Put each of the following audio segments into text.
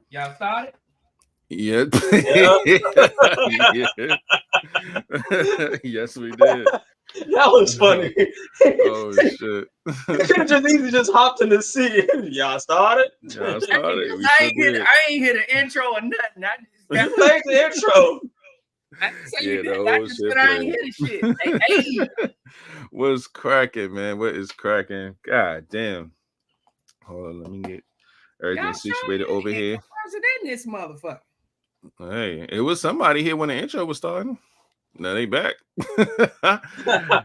Y'all started? Yep. Yeah. Yeah. Yes, we did. That was funny. Oh shit. You could have just easily just hopped in the seat. Y'all started. Y'all I started. We sure did. ain't hear the intro or nothing. I just got Play the intro. I didn't say Yeah, you the did. I whole just shit said I ain't played. hear the shit. Hey, What's cracking, man? What is cracking? God damn. Hold on, let me get everything y'all sure situated over ain't here. person in this motherfucker. Hey, it was somebody here when the intro was starting. Now they back.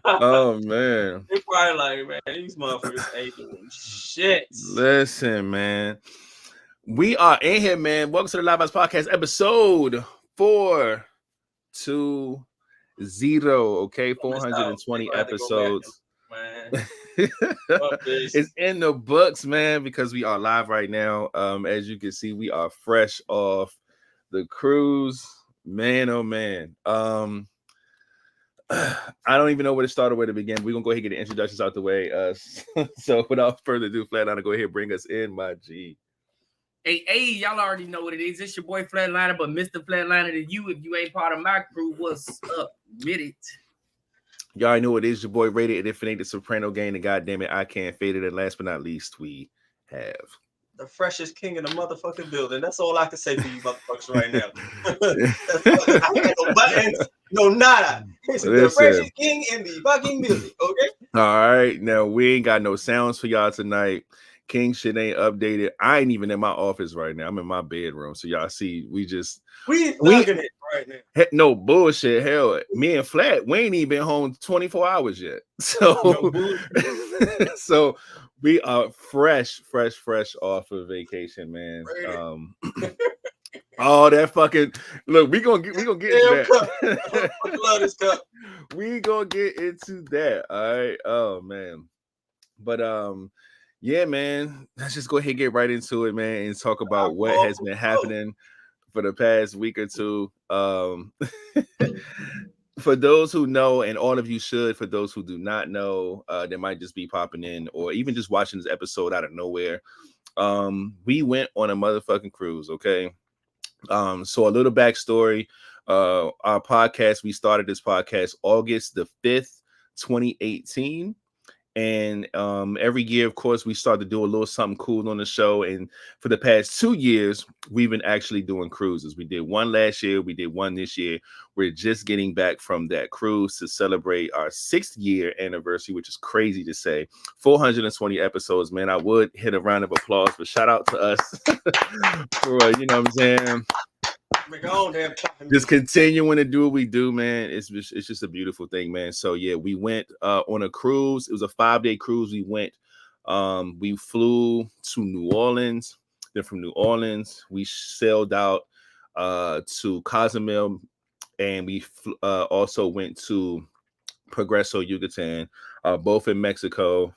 Oh man. They probably like, man, these motherfuckers ain't doing shit. Listen, man. We are in here, man. Welcome to the Vibez Podcast, episode 420. Okay, I missed out. They 420 gonna have to go back episodes. and, man. Fuck this. It's in the books, man, because we are live right now. As you can see, we are fresh off the cruise. Man, oh man. I don't even know where to start or where to begin. We're gonna go ahead and get the introductions out the way. So without further ado, Flatliner, go ahead and bring us in, my G. Hey, y'all already know what it is. It's your boy Flatliner, but Mr. Flatliner to you if you ain't part of my crew. What's up with it? Y'all already know what it is. Your boy Rated, and if it ain't the Soprano gang, and goddamn it, I can't fade it. And last but not least, we have The freshest king in the motherfucking building. That's all I can say for you motherfuckers right now. I ain't got no buttons, no nada. It's the Listen. freshest king in the fucking building, okay? all right. Now we ain't got no sounds for y'all tonight. King shit ain't updated. I ain't even in my office right now. I'm in my bedroom. So y'all see, we thugging it right now. no bullshit. Hell, me and Flat, we ain't even been home 24 hours yet. So, so we are fresh off of vacation, man. Oh, that fucking look, we gonna get into that. I love this cup. We gonna get into that. All right. Oh man. But yeah, man. Let's just go ahead and get right into it, man, and talk about what has been happening for the past week or two. For those who know, and all of you should, for those who do not know, they might just be popping in or even just watching this episode out of nowhere. We went on a motherfucking cruise, okay? So a little backstory. Our podcast, we started this podcast August the 5th, 2018. And every year, of course, we start to do a little something cool on the show. And for the past 2 years, we've been actually doing cruises. We did one last year. We did one this year. We're just getting back from that cruise to celebrate our 6th year anniversary, which is crazy to say. 420 episodes, man. I would hit a round of applause, but shout out to us for, you know what I'm saying? Just continuing to do what we do, man. It's just a beautiful thing, man. So yeah, we went on a cruise. It was a 5-day cruise. We flew to New Orleans. Then from New Orleans, we sailed out to Cozumel, and we also went to Progreso, Yucatan, both in Mexico.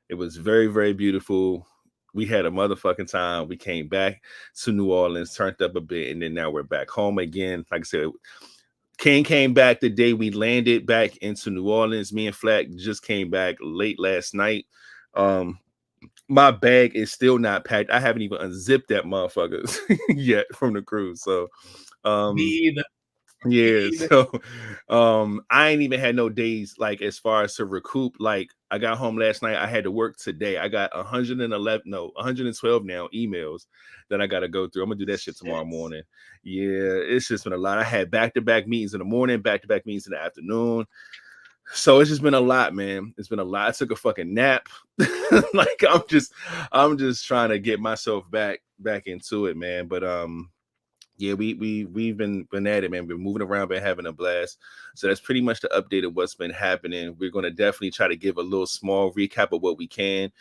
It was very, very beautiful. We had a motherfucking time. We came back to New Orleans, turned up a bit, and then now we're back home again. Like I said, King came back the day we landed back into New Orleans. Me and Flack just came back late last night. My bag is still not packed. I haven't even unzipped that motherfucker yet from the cruise. So, Me either. yeah, so I ain't even had no days like as far as to recoup. Like I got home last night, I had to work today. I got 112 now emails that I gotta go through. I'm gonna do that shit tomorrow morning. Yeah, it's just been a lot. I had back-to-back meetings in the morning, back-to-back meetings in the afternoon. So it's just been a lot, man. It's been a lot. I took a fucking nap. Like I'm just trying to get myself back into it, man. But yeah, we've been at it, man. We've been moving around, been having a blast. So that's pretty much the update of what's been happening. We're going to definitely try to give a little small recap of what we can.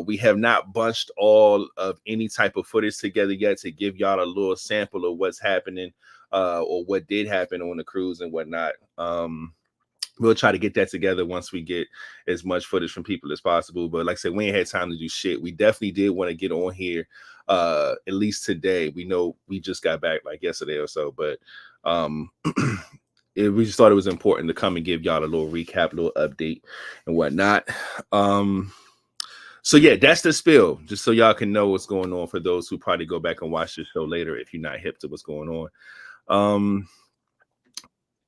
We have not bunched all of any type of footage together yet to give y'all a little sample of what's happening or what did happen on the cruise and whatnot. We'll try to get that together once we get as much footage from people as possible. But like I said, we ain't had time to do shit. We definitely did want to get on here at least today. We know we just got back like yesterday or so, but we just thought it was important to come and give y'all a little recap, a little update and whatnot. So yeah, that's the spill. Just so y'all can know what's going on for those who probably go back and watch the show later if you're not hip to what's going on.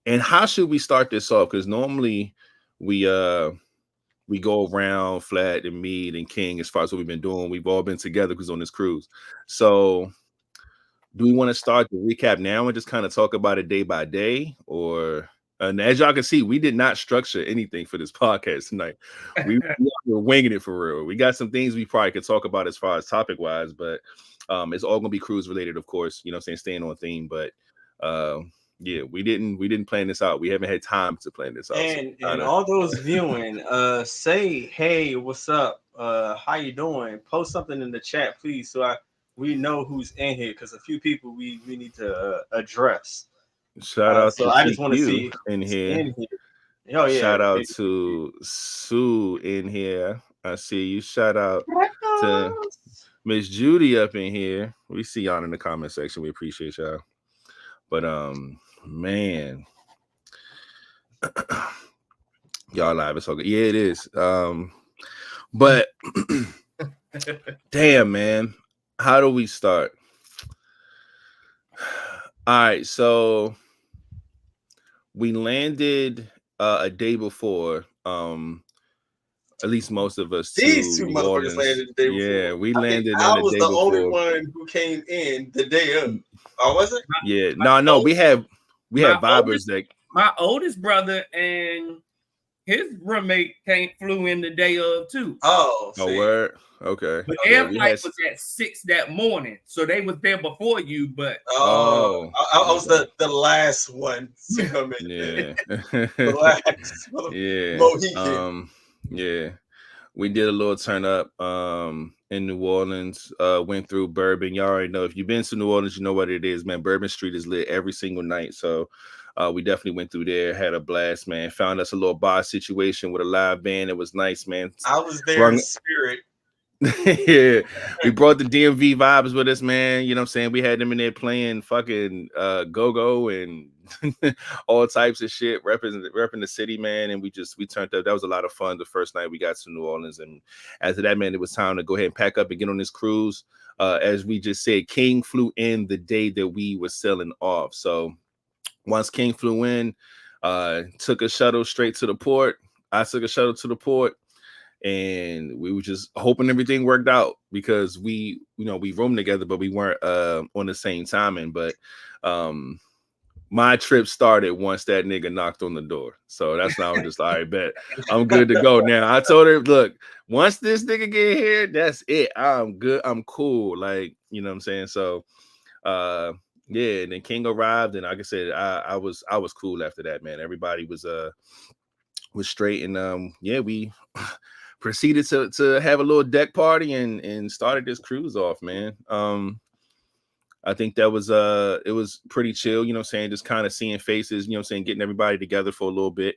And how should we start this off? Because normally we go around Flat and Mead and King as far as what we've been doing. We've all been together because on this cruise. So do we want to start the recap now and just kind of talk about it day by day? Or and as y'all can see, we did not structure anything for this podcast tonight. We were winging it for real. We got some things we probably could talk about as far as topic wise, but it's all gonna be cruise related, of course, you know what I'm saying, staying on theme. But yeah, we didn't plan this out. We haven't had time to plan this out. And all those viewing, say hey, what's up? How you doing? Post something in the chat, please, so we know who's in here, because a few people we need to address. Shout out so to I just want to see in here. Oh yeah. Shout out to Sue in here. I see you. Shout out to Miss Judy up in here. We see y'all in the comment section. We appreciate y'all. But man, y'all live. It's okay. Yeah, it is. But damn, man, how do we start? All right, so we landed a day before. At least most of us. These two motherfuckers landed the day before. Yeah, we landed. I was the only one who came in the day of. Oh, was it? Yeah, no, we had Vibez that. My oldest brother and his roommate flew in the day of too. Oh, word. Okay. But their flight was at 6 that morning, so they was there before you. But I was the last one to come in. Yeah. The last. Yeah. Mohican. Yeah. We did a little turn up in New Orleans. Went through Bourbon. Y'all already know, if you've been to New Orleans, you know what it is, man. Bourbon Street is lit every single night. So we definitely went through there, had a blast, man. Found us a little bar situation with a live band. It was nice, man. I was there in spirit. Yeah, we brought the DMV vibes with us, man. You know what I'm saying? We had them in there playing fucking go-go and all types of shit, repping the city, man. And we turned up. That was a lot of fun the first night we got to New Orleans. And after that, man, it was time to go ahead and pack up and get on this cruise. As we just said, King flew in the day that we were sailing off. So once King flew in, took a shuttle straight to the port. I took a shuttle to the port. And we were just hoping everything worked out, because we roomed together, but we weren't on the same timing. But my trip started once that nigga knocked on the door. So that's now I'm just, all right, bet I'm good to go now. I told her, look, once this nigga get here, that's it. I'm good. I'm cool. Like, you know what I'm saying? So yeah, and then King arrived, and like I said, I was cool after that, man. Everybody was straight, and yeah, we proceeded to have a little deck party and started this cruise off, man. I think that was it was pretty chill, you know what I'm saying, just kind of seeing faces, you know what I'm saying, getting everybody together for a little bit,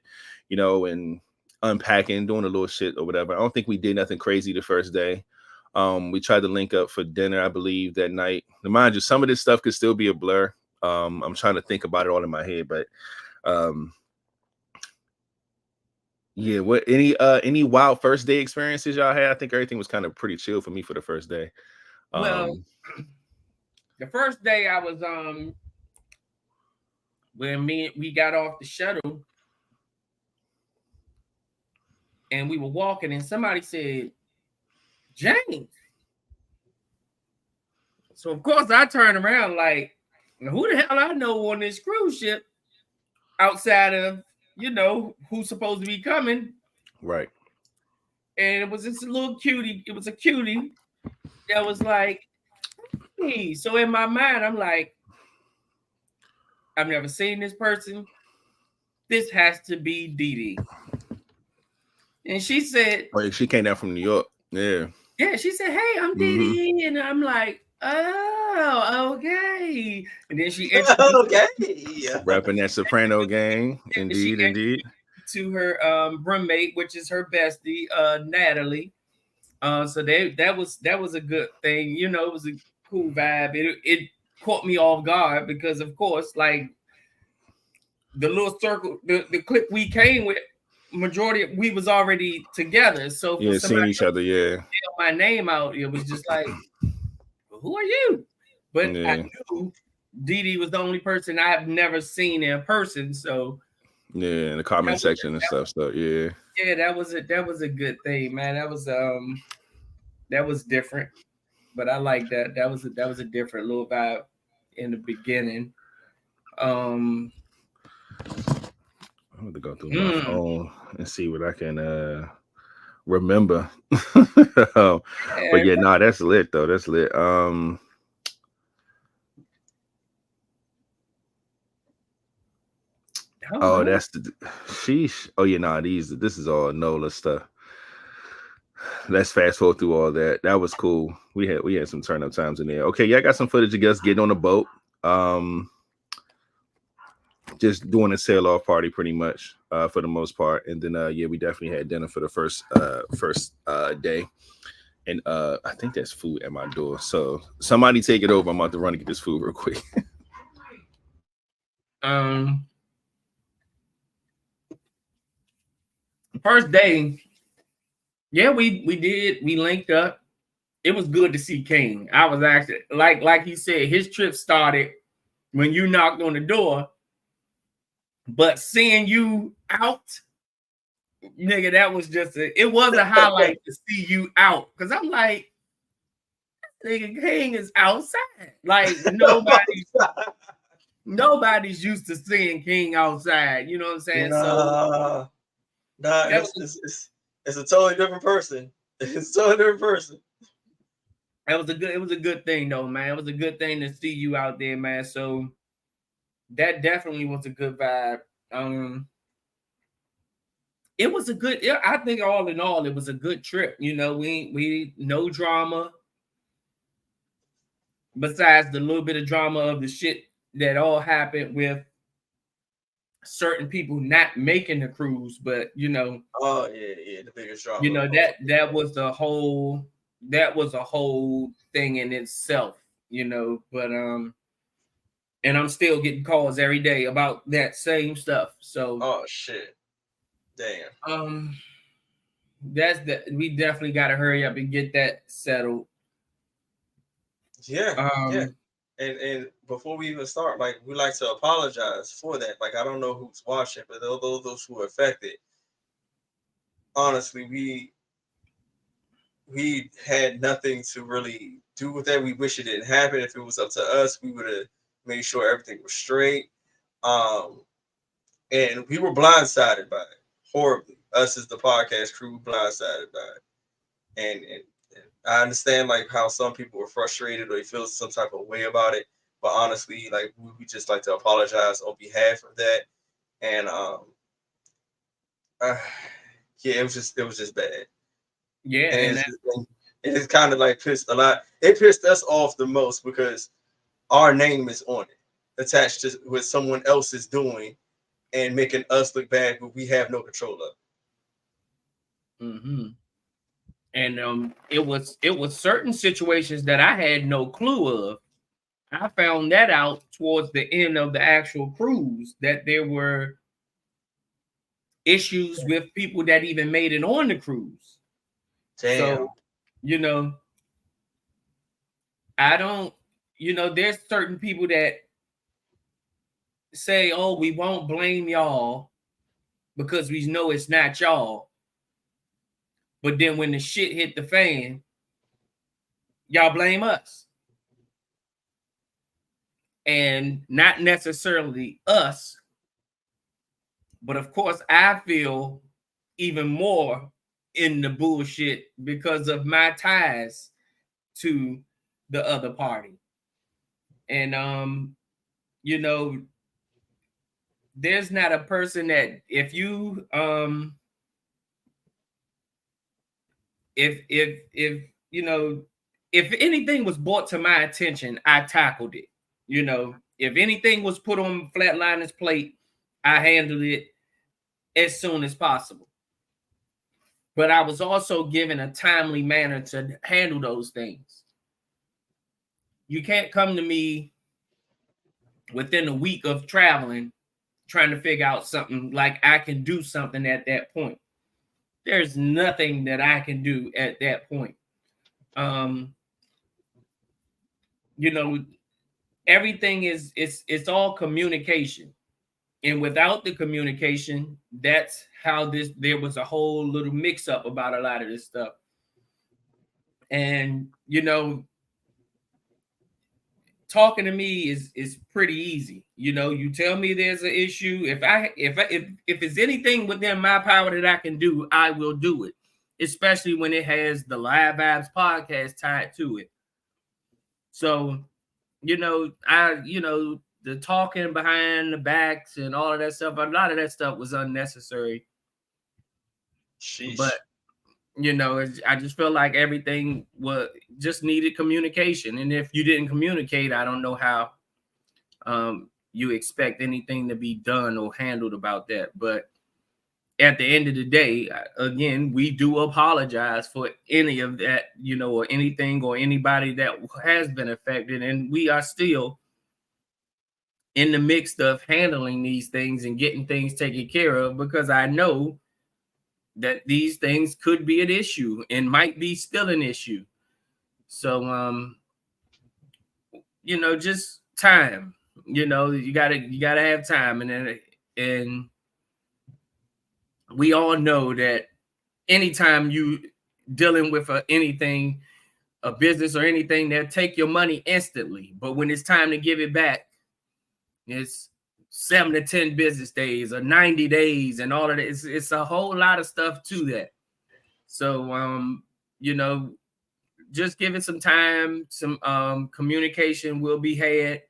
you know, and unpacking, doing a little shit or whatever. I don't think we did nothing crazy the first day. We tried to link up for dinner, I believe, that night. Now, mind you, some of this stuff could still be a blur. I'm trying to think about it all in my head, but yeah, what any wild first day experiences y'all had? I think everything was kind of pretty chill for me for the first day. Well, the first day I was when we got off the shuttle and we were walking, and somebody said, James. So of course I turned around like, who the hell I know on this cruise ship outside of, you know, who's supposed to be coming. Right. And it was just a little cutie. It was a cutie that was like, hey. So in my mind, I'm like, I've never seen this person. This has to be Dee Dee. And she said, oh, she came down from New York. Yeah. Yeah, she said, hey, I'm Dee Dee. And I'm like, oh, okay. And then she introduced rapping that soprano gang. Indeed. To her roommate, which is her bestie, Natalie. So that was a good thing. You know, it was a cool vibe. It caught me off guard because, of course, like the little circle, the clique we came with, majority we was already together. So for Yeah, seeing somebody each other. Yeah, to yell my name out, it was just like, who are you? But I yeah, knew Dee Dee was the only person I've never seen in person. So yeah. In the that comment was section and stuff. So yeah, yeah, that was a good thing, man. That was different. But I like that. That was a different little vibe in the beginning. Um I'm gonna go through my mm, phone and see what I can remember. But yeah, yeah, nah, that's lit though. That's lit. I don't Oh, know. that's the sheesh. Oh yeah, nah, this is all NOLA stuff. Let's fast forward through all that. That was cool. We had some turn up times in there. Okay, yeah, I got some footage of us getting on a boat. Just doing a sail off party pretty much, for the most part. And then yeah, we definitely had dinner for the first day. And I think there's food at my door. So somebody take it over. I'm about to run and get this food real quick. Um First day, yeah, we linked up. It was good to see King. I was actually like he said, his trip started when you knocked on the door, but seeing you out, nigga, that was just it was a highlight to see you out. Cause I'm like, nigga, King is outside. Like nobody's used to seeing King outside. You know what I'm saying? So nah, that was it's a totally different person. It's a totally different person. it was a good thing though, man. It was a good thing to see you out there, man. So that definitely was a good vibe. Um, it was a good. I think all in all, it was a good trip. You know, we no drama besides the little bit of drama of the shit that all happened with certain people not making the cruise. But Oh yeah, the biggest drama of all. that was a whole thing in itself. But and I'm still getting calls every day about that same stuff. So Oh shit, damn. um we definitely got to hurry up and get that settled. Yeah, yeah. Um And before we even start, like we like to apologize for that. Like I don't know who's watching, but those who are affected, honestly, we had nothing to really do with that. We wish it didn't happen. If it was up to us, we would have made sure everything was straight. Um, and we were blindsided by it horribly. Us as the podcast crew, blindsided by it. And I understand like how some people were frustrated or they feel some type of way about it. But honestly, like we just like to apologize on behalf of that. And uh, yeah, it was just bad. yeah, And and it's kind of like pissed a lot. It pissed us off the most because our name is on it, attached to what someone else is doing and making us look bad, but we have no control of. mm-hmm. And it was certain situations that I had no clue of. I found that out towards the end of the actual cruise that there were issues with people that even made it on the cruise. Damn. So, you know, I don't, there's certain people that say, oh, we won't blame y'all because we know it's not y'all. But then when the shit hit the fan, y'all blame us. And not necessarily us, but of course, I feel even more in the bullshit because of my ties to the other party. And you know, there's not a person that if if anything was brought to my attention, I tackled it. If anything was put on Flatliner's plate, I handled it as soon as possible. But I was also given a timely manner to handle those things. You can't come to me within a week of traveling trying to figure out something like I can do something at that point. There's nothing that I can do at that point. You know, everything is it's all communication. And without the communication, that's how there was a whole little mix up about a lot of this stuff. And talking to me is pretty easy. You tell me there's an issue. If it's anything within my power that I can do, I will do it. Especially when it has the Live Vibes podcast tied to it. So, the talking behind the backs and all of that stuff, a lot of that stuff was unnecessary. Sheesh. But I just felt like everything just needed communication. And if you didn't communicate, I don't know how you expect anything to be done or handled about that. But at the end of the day, again, we do apologize for any of that, or anything or anybody that has been affected. And we are still in the mix of handling these things and getting things taken care of, because I know that these things could be an issue and might be still an issue. So, just time. You gotta have time, and we all know that anytime you dealing with anything, a business or anything, they'll take your money instantly. But when it's time to give it back, it's 7 to 10 business days or 90 days and all of that. It's a whole lot of stuff to that. So, just give it some time, some communication will be had.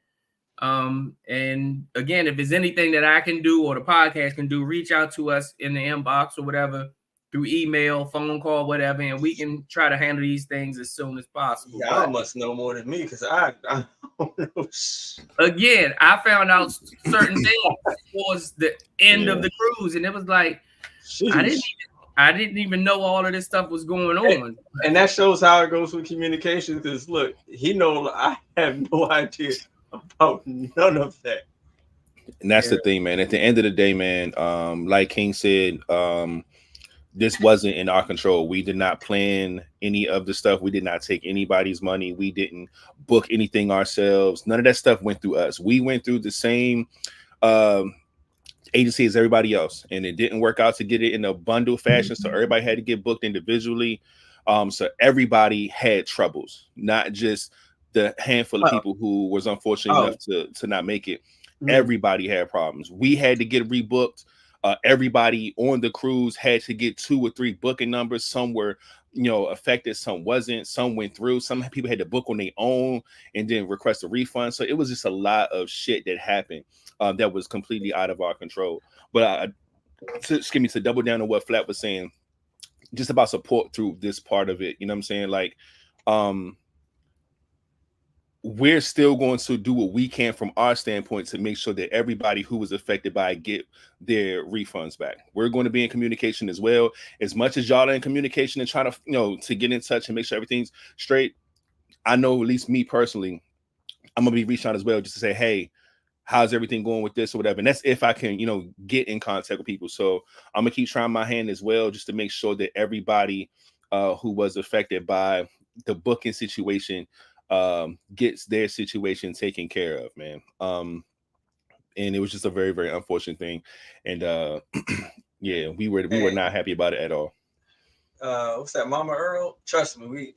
And again, if there's anything that I can do or the podcast can do, reach out to us in the inbox or whatever, through email, phone call, whatever, and we can try to handle these things as soon as possible. Y'all must know more than me, because I don't know. Again, I found out certain things towards the end of the cruise, and it was like, I didn't even know all of this stuff was going on. And that shows how it goes with communication, because look, I have no idea about none of that. And that's the thing, man. At the end of the day, man, like King said, this wasn't in our control. We did not plan any of the stuff. We did not take anybody's money. We didn't book anything ourselves. None of that stuff went through us. We went through the same agency as everybody else, and it didn't work out to get it in a bundle fashion. So everybody had to get booked individually. So everybody had troubles, not just the handful of people who was unfortunate enough to not make it. Everybody had problems. We had to get rebooked. Everybody on the cruise had to get 2 or 3 booking numbers. Some were, affected. Some wasn't. Some went through. Some people had to book on their own and then request a refund. So it was just a lot of shit that happened that was completely out of our control. But to double down on what Flat was saying, just about support through this part of it. You know what I'm saying? Like, we're still going to do what we can from our standpoint to make sure that everybody who was affected by it get their refunds back. We're going to be in communication as well. As much as y'all are in communication and trying to, to get in touch and make sure everything's straight, I know, at least me personally, I'm going to be reaching out as well just to say, hey, how's everything going with this or whatever. And that's if I can, get in contact with people. So I'm going to keep trying my hand as well just to make sure that everybody who was affected by the booking situation gets their situation taken care of, man. And it was just a very, very unfortunate thing. And yeah, we were not happy about it at all. What's that, Mama Earl? Trust me,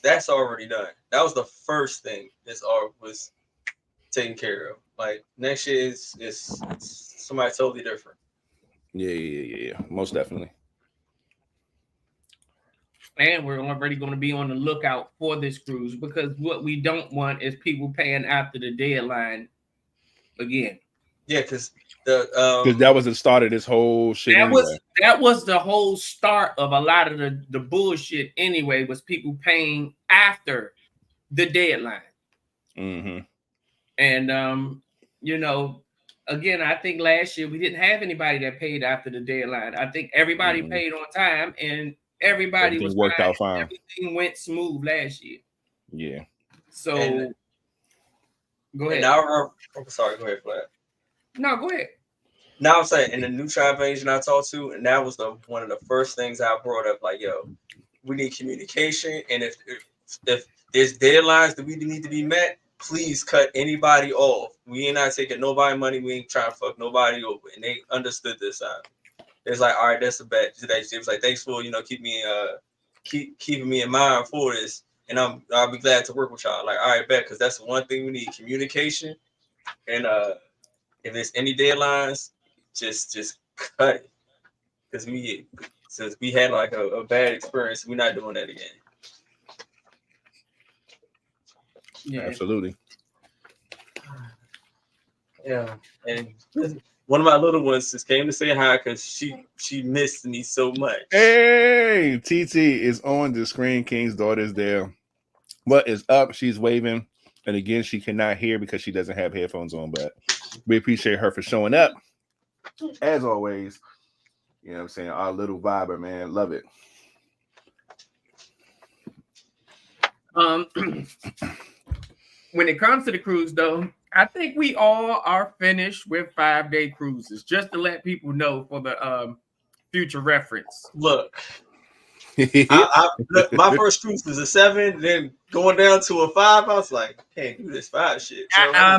that's already done. That was the first thing was taken care of. Like, next year is somebody totally different. Yeah. Most definitely. And we're already going to be on the lookout for this cruise, because what we don't want is people paying after the deadline again. Yeah, because that was the start of this whole shit. That was the whole start of a lot of the bullshit anyway, was people paying after the deadline. Mm-hmm. And again, I think last year we didn't have anybody that paid after the deadline. I think everybody paid on time, and everything was worked out fine. Everything went smooth last year. Yeah. So go ahead. Now, I'm sorry. Go ahead, Flat. No, go ahead. Now I'm saying, in the new travel agent I talked to, and that was one of the first things I brought up. Like, yo, we need communication, and if there's deadlines that we need to be met, please cut anybody off. We ain't not taking nobody money. We ain't trying to fuck nobody over. And they understood this time. It's like, all right, that's a bet. It was like, thanks for keeping me in mind for this, and I'll be glad to work with y'all. Like, all right, bet, because that's the one thing we need: communication. And if there's any deadlines, just cut it, because since we had like a bad experience, we're not doing that again. Yeah, absolutely. Yeah, and one of my little ones just came to say hi because she missed me so much. Hey, TT is on the screen. King's daughter is there. What is up? She's waving, and again, she cannot hear because she doesn't have headphones on. But we appreciate her for showing up, as always. You know what I'm saying? Our little viber, man, love it. When it comes to the cruise, though, I think we all are finished with 5-day cruises, just to let people know for the future reference. Look, my first cruise was a 7, then going down to a 5. I was like, can't do this 5 shit. So I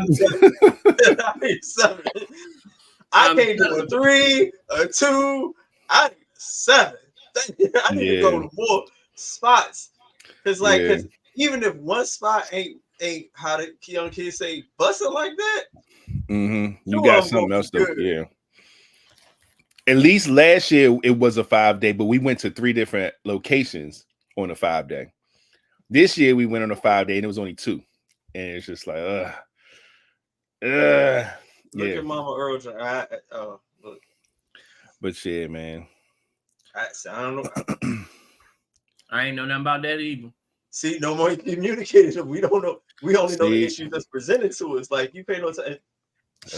need 7. I can't do a 3, a 2. I need a 7. I need to go to more spots, because even if one spot ain't how the young kids say busting like that, you got something else though. Yeah. At least last year it was a 5-day, but we went to 3 different locations on a 5-day. This year we went on a 5-day and it was only 2, and it's just like, Look at Mama Earl. Look. But yeah, man. I don't know. I ain't know nothing about that either. See, no more communication. We don't know. We only know the issues that's presented to us. Like, you pay no attention.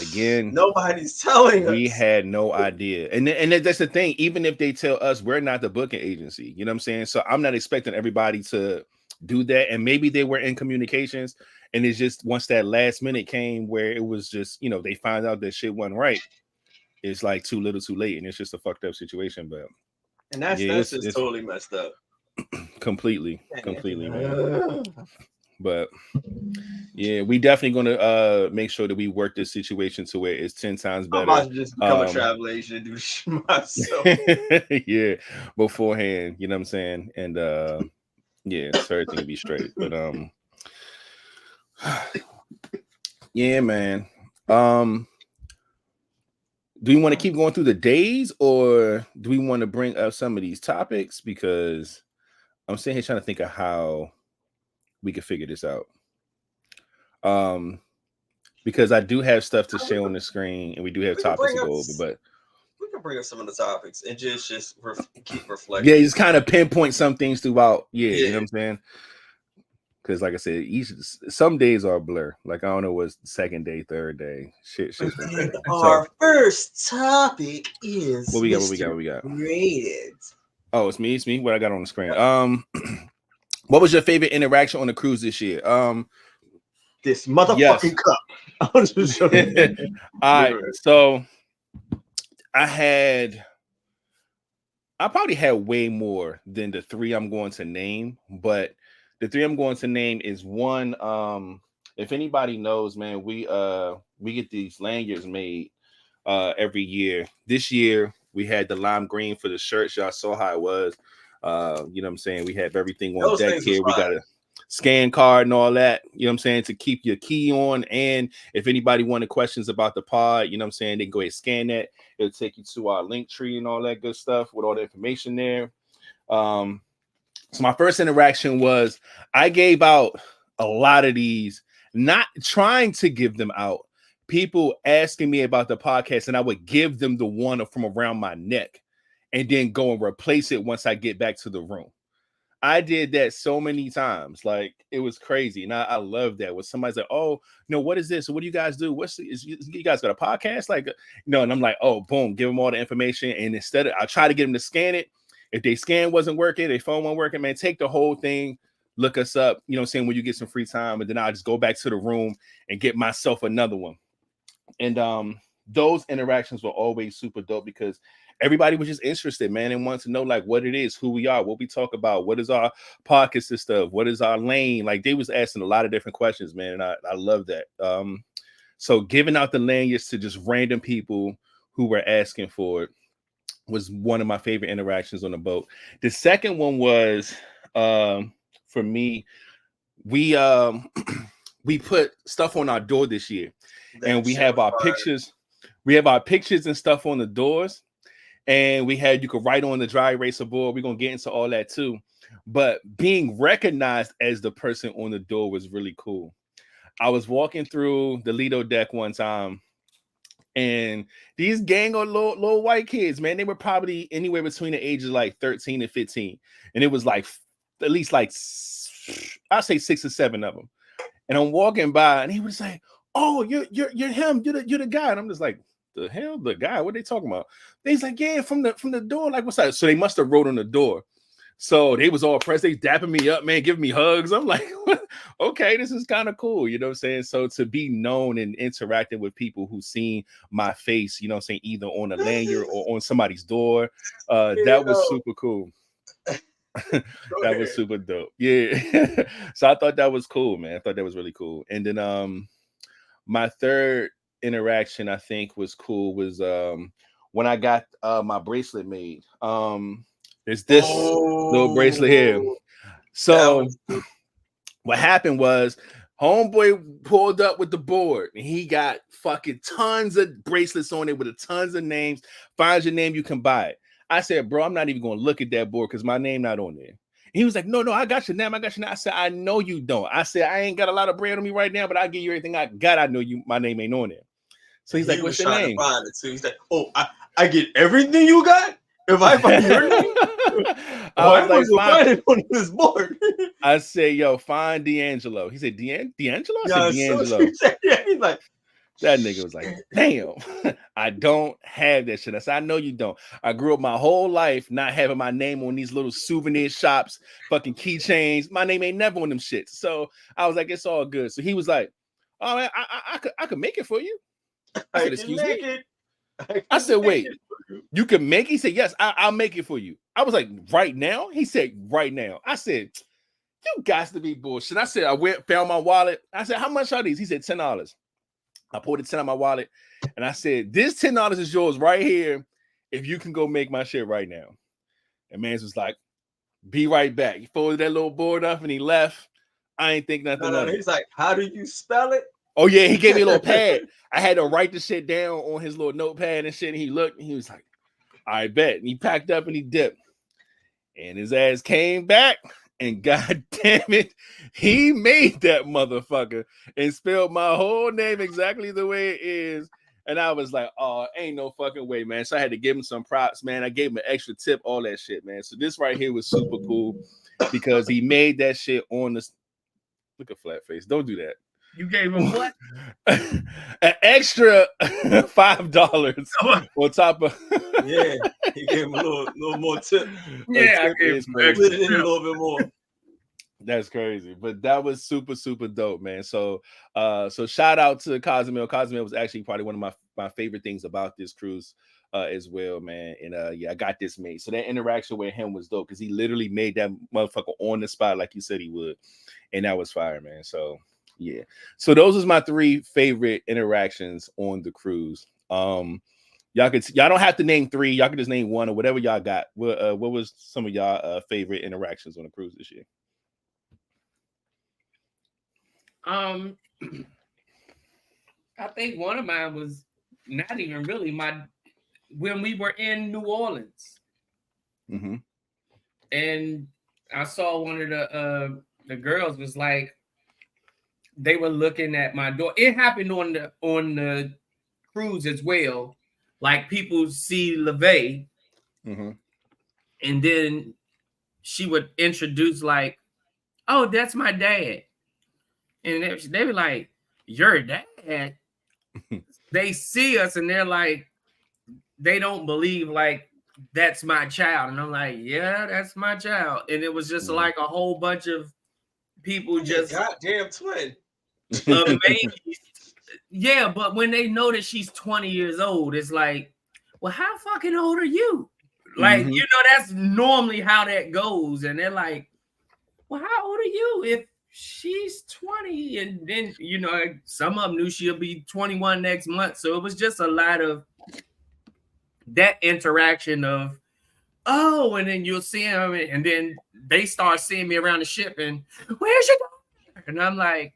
Again, nobody's telling us. We had no idea. And that's the thing. Even if they tell us, we're not the booking agency. You know what I'm saying? So I'm not expecting everybody to do that. And maybe they were in communications, and it's just once that last minute came where it was just, they find out that shit wasn't right. It's like too little too late, and it's just a fucked up situation. But that's just totally messed up. Completely, man. But yeah, we definitely gonna make sure that we work this situation to where it's 10 times better. I'm about to just become a travel agent and do shit myself. Yeah, beforehand, you know what I'm saying? And yeah, so everything will be straight. But yeah, man. Do we want to keep going through the days, or do we want to bring up some of these topics? Because I'm sitting here trying to think of how we could figure this out. Because I do have stuff to share on the screen, and we do have topics to go over, but we can bring up some of the topics and just keep reflecting. Yeah, just kind of pinpoint some things throughout. Yeah, you know what I'm saying? Because like I said, some days are a blur. Like, I don't know what's the second day, third day. Shit. Our first topic is what we got? Rated. Oh, it's me. What I got on the screen. What was your favorite interaction on the cruise this year? This motherfucking cup. I'm just showing. All right, so I probably had way more than the 3 I'm going to name, but the 3 I'm going to name is one. If anybody knows, man, we get these lanyards made every year. This year we had the lime green for the shirts. Y'all saw how it was. You know what I'm saying? We have everything on deck here. We got a scan card and all that, you know what I'm saying, to keep your key on. And if anybody wanted questions about the pod, you know what I'm saying, they can go ahead and scan that. It'll take you to our link tree and all that good stuff with all the information there. So my first interaction was I gave out a lot of these, not trying to give them out. People asking me about the podcast, and I would give them the one from around my neck and then go and replace it once I get back to the room. I did that so many times. Like, it was crazy. And I love that. When somebody's like, oh, what is this? What do you guys do? You guys got a podcast? Like, and I'm like, oh, boom, give them all the information. And instead I try to get them to scan it. If they scan wasn't working, their phone wasn't working, man, take the whole thing, look us up, you know what I'm saying, when you get some free time. And then I'll just go back to the room and get myself another one. And those interactions were always super dope because everybody was just interested, man, and wanted to know like what it is, who we are, what we talk about, what is our podcast consist of, what is our lane. Like they was asking a lot of different questions, man, and I love that. So giving out the lanyards to just random people who were asking for it was one of my favorite interactions on the boat. The second one was for me, we we put stuff on our door this year, and we have our pictures. We have our pictures and stuff on the doors, and we had you could write on the dry eraser board. We're gonna get into all that too, but being recognized as the person on the door was really cool. I was walking through the Lido deck one time, and these gang of little white kids, man, they were probably anywhere between the ages of like 13 and 15, and it was like at least like I'd say 6 or 7 of them. And I'm walking by, and he was like, "Oh, you're him. You're the guy." And I'm just like, "The hell, the guy? What are they talking about?" And he's like, "Yeah, from the door. Like, what's that?" So they must have wrote on the door. So they was all pressed. They dapping me up, man, giving me hugs. I'm like, okay, this is kind of cool. You know what I'm saying? So to be known and interacting with people who seen my face, you know what I'm saying, either on a lanyard or on somebody's door, that was super cool. That was super dope. Yeah. So I thought that was cool, man. I thought that was really cool. And then my third interaction I think was cool was when I got my bracelet made. There's this little bracelet here. So what happened was homeboy pulled up with the board and he got fucking tons of bracelets on it with a tons of names. Find your name, you can buy it. I said, bro, I'm not even going to look at that board because my name not on there. And he was like, no, I got your name. I got your name. I said, I know you don't. I said, I ain't got a lot of bread on me right now, but I'll give you everything I got. I know you. My name ain't on there. So he's like, what's your name? Find it too. He's like, oh, I get everything you got? If I find your name? I was like, find it on this board. I said, yo, find D'Angelo. He said, D'Angelo? I said, D'Angelo. So he's like, that nigga was like, damn, I don't have that shit. I said, I know you don't. I grew up my whole life not having my name on these little souvenir shops, fucking keychains. My name ain't never on them shits. So I was like, it's all good. So he was like, oh, man, I could make it for you. I said, excuse me? I said, wait, you can make it? He said, yes, I'll make it for you. I was like, right now? He said, right now. I said, you got to be bullshit. I said, I went, found my wallet. I said, how much are these? He said, $10. I pulled the 10 out of my wallet and I said, this $10 is yours right here if you can go make my shit right now. And man was like, be right back. He folded that little board up and he left. I ain't think nothing of it. He's like, how do you spell it? Oh, yeah, he gave me a little pad. I had to write the shit down on his little notepad and shit. And he looked and he was like, I bet. And he packed up and he dipped. And his ass came back. And god damn it, he made that motherfucker and spelled my whole name exactly the way it is. And I was like, oh, ain't no fucking way, man. So I had to give him some props, man. I gave him an extra tip, all that shit, man. So this right here was super cool because he made that shit on the... Look at flat face. Don't do that. You gave him what? An extra $5 on top of... Yeah, he gave him a little more tip. Yeah, I gave him a little bit more. That's crazy, but that was super, super dope, man. So shout out to Cozumel. Cozumel was actually probably one of my favorite things about this cruise as well, man. And yeah, I got this made. So that interaction with him was dope because he literally made that motherfucker on the spot like you said he would, and that was fire, man. So yeah, so those was my 3 favorite interactions on the cruise. Y'all don't have to name 3. Y'all can just name 1 or whatever y'all got. What was some of y'all favorite interactions on the cruise this year? I think one of mine was not even really when we were in New Orleans. Mm-hmm. And I saw one of the girls was like, they were looking at my door. It happened on the cruise as well. Like people see LeVay, mm-hmm. and then she would introduce like, "Oh, that's my dad," and they were like, "Your dad?" They see us and they're like, they don't believe like that's my child, and I'm like, "Yeah, that's my child," and it was just like a whole bunch of people just goddamn twin. amazed Yeah, but when they know that she's 20 years old, it's like, well, how fucking old are you? Like, Mhm. you know, that's normally how that goes. And they're like, well, how old are you if she's 20? And then, you know, some of them knew she'll be 21 next month. So it was just a lot of that interaction of, oh, and then you'll see them, and then they start seeing me around the ship, and where's your daughter? And I'm like,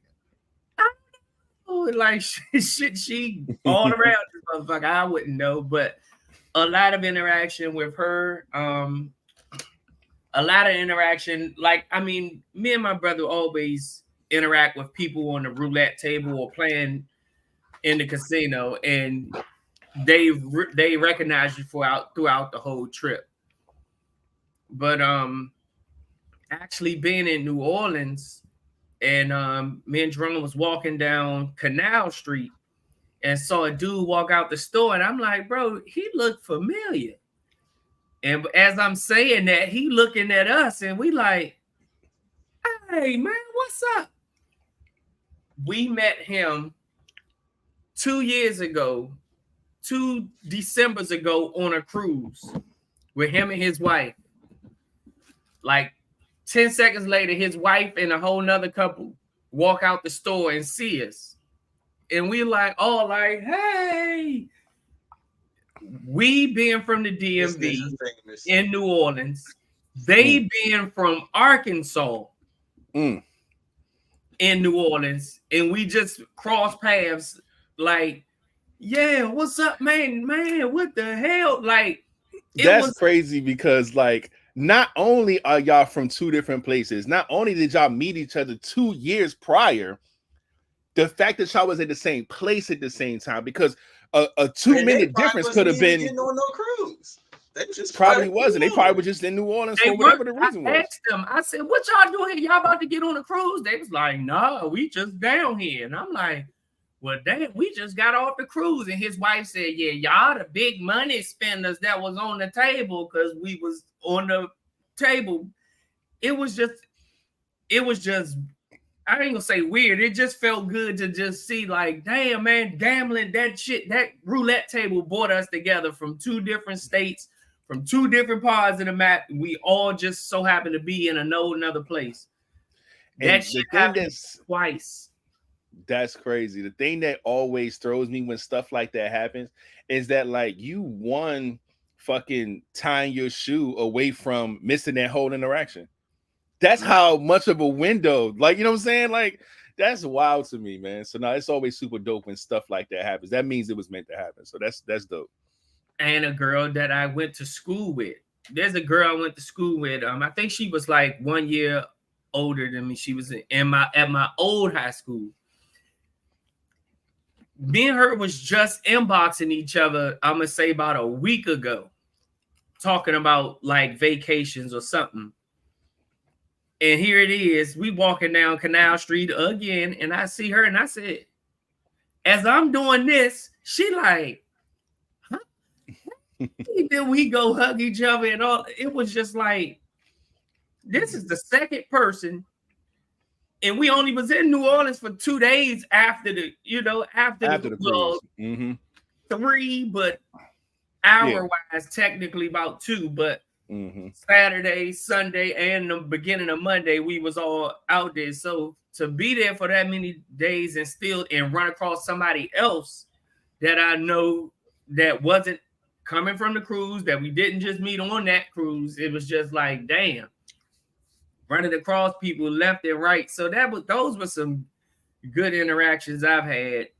oh, like shit, she all around this motherfucker. I wouldn't know, but a lot of interaction with her. A lot of interaction. Like, I mean, me and my brother always interact with people on the roulette table or playing in the casino, and they recognize you throughout the whole trip. But actually being in New Orleans, and me and Jerome was walking down Canal Street and saw a dude walk out the store, and I'm like, bro, he looked familiar. And as I'm saying that, he looking at us, and we like, hey man, what's up? We met him 2 Decembers ago on a cruise with him and his wife. Like 10 seconds later, his wife and a whole nother couple walk out the store and see us. And we like, all like, hey. We being from the DMV in New Orleans, they being from Arkansas in New Orleans, and we just cross paths like, yeah, what's up, man? Man, what the hell? Like, that's crazy because, like, not only are y'all from two different places, not only did y'all meet each other 2 years prior, the fact that y'all was at the same place at the same time, because a 2-minute difference could have been on no cruise. They just probably wasn't. They probably were just in New Orleans for whatever the reason was. I asked them, I said, what y'all doing here? Y'all about to get on a cruise? They was like, no, we just down here. And I'm like, well, damn, we just got off the cruise. And his wife said, yeah, y'all the big money spenders that was on the table because we was on the table. It was just, I ain't gonna say weird. It just felt good to just see, like, damn, man, gambling, that shit, that roulette table brought us together from 2 different states, from 2 different parts of the map. We all just so happen to be in another place. And that shit happened twice. That's crazy. The thing that always throws me when stuff like that happens is that, like, you won fucking tying your shoe away from missing that whole interaction. That's how much of a window, like, you know what I'm saying? Like, that's wild to me, man. So now it's always super dope when stuff like that happens. That means it was meant to happen. So that's dope. And a girl that I went to school with. There's a girl I went to school with. I think she was like 1 year older than me. She was at my old high school. Me and her was just inboxing each other, I'm gonna say about a week ago, talking about like vacations or something. And here it is. We walking down Canal Street again, and I see her, and I said, as I'm doing this, she like, huh? Then we go hug each other, and all. It was just like, this is the second person, and we only was in New Orleans for 2 days after the cruise. 3, but hour-wise, technically about 2, but. Saturday, Sunday, and the beginning of Monday, we was all out there. So to be there for that many days and run across somebody else that I know that wasn't coming from the cruise, that we didn't just meet on that cruise, it was just like, damn, running across people left and right. So those were some good interactions I've had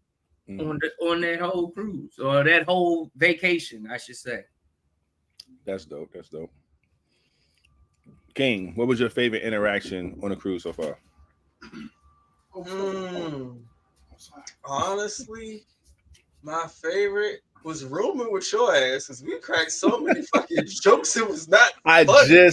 on that whole cruise, or that whole vacation, I should say. That's dope. That's dope. King, what was your favorite interaction on a cruise so far? Honestly, my favorite was rooming with your ass, because we cracked so many fucking jokes. It was not funny.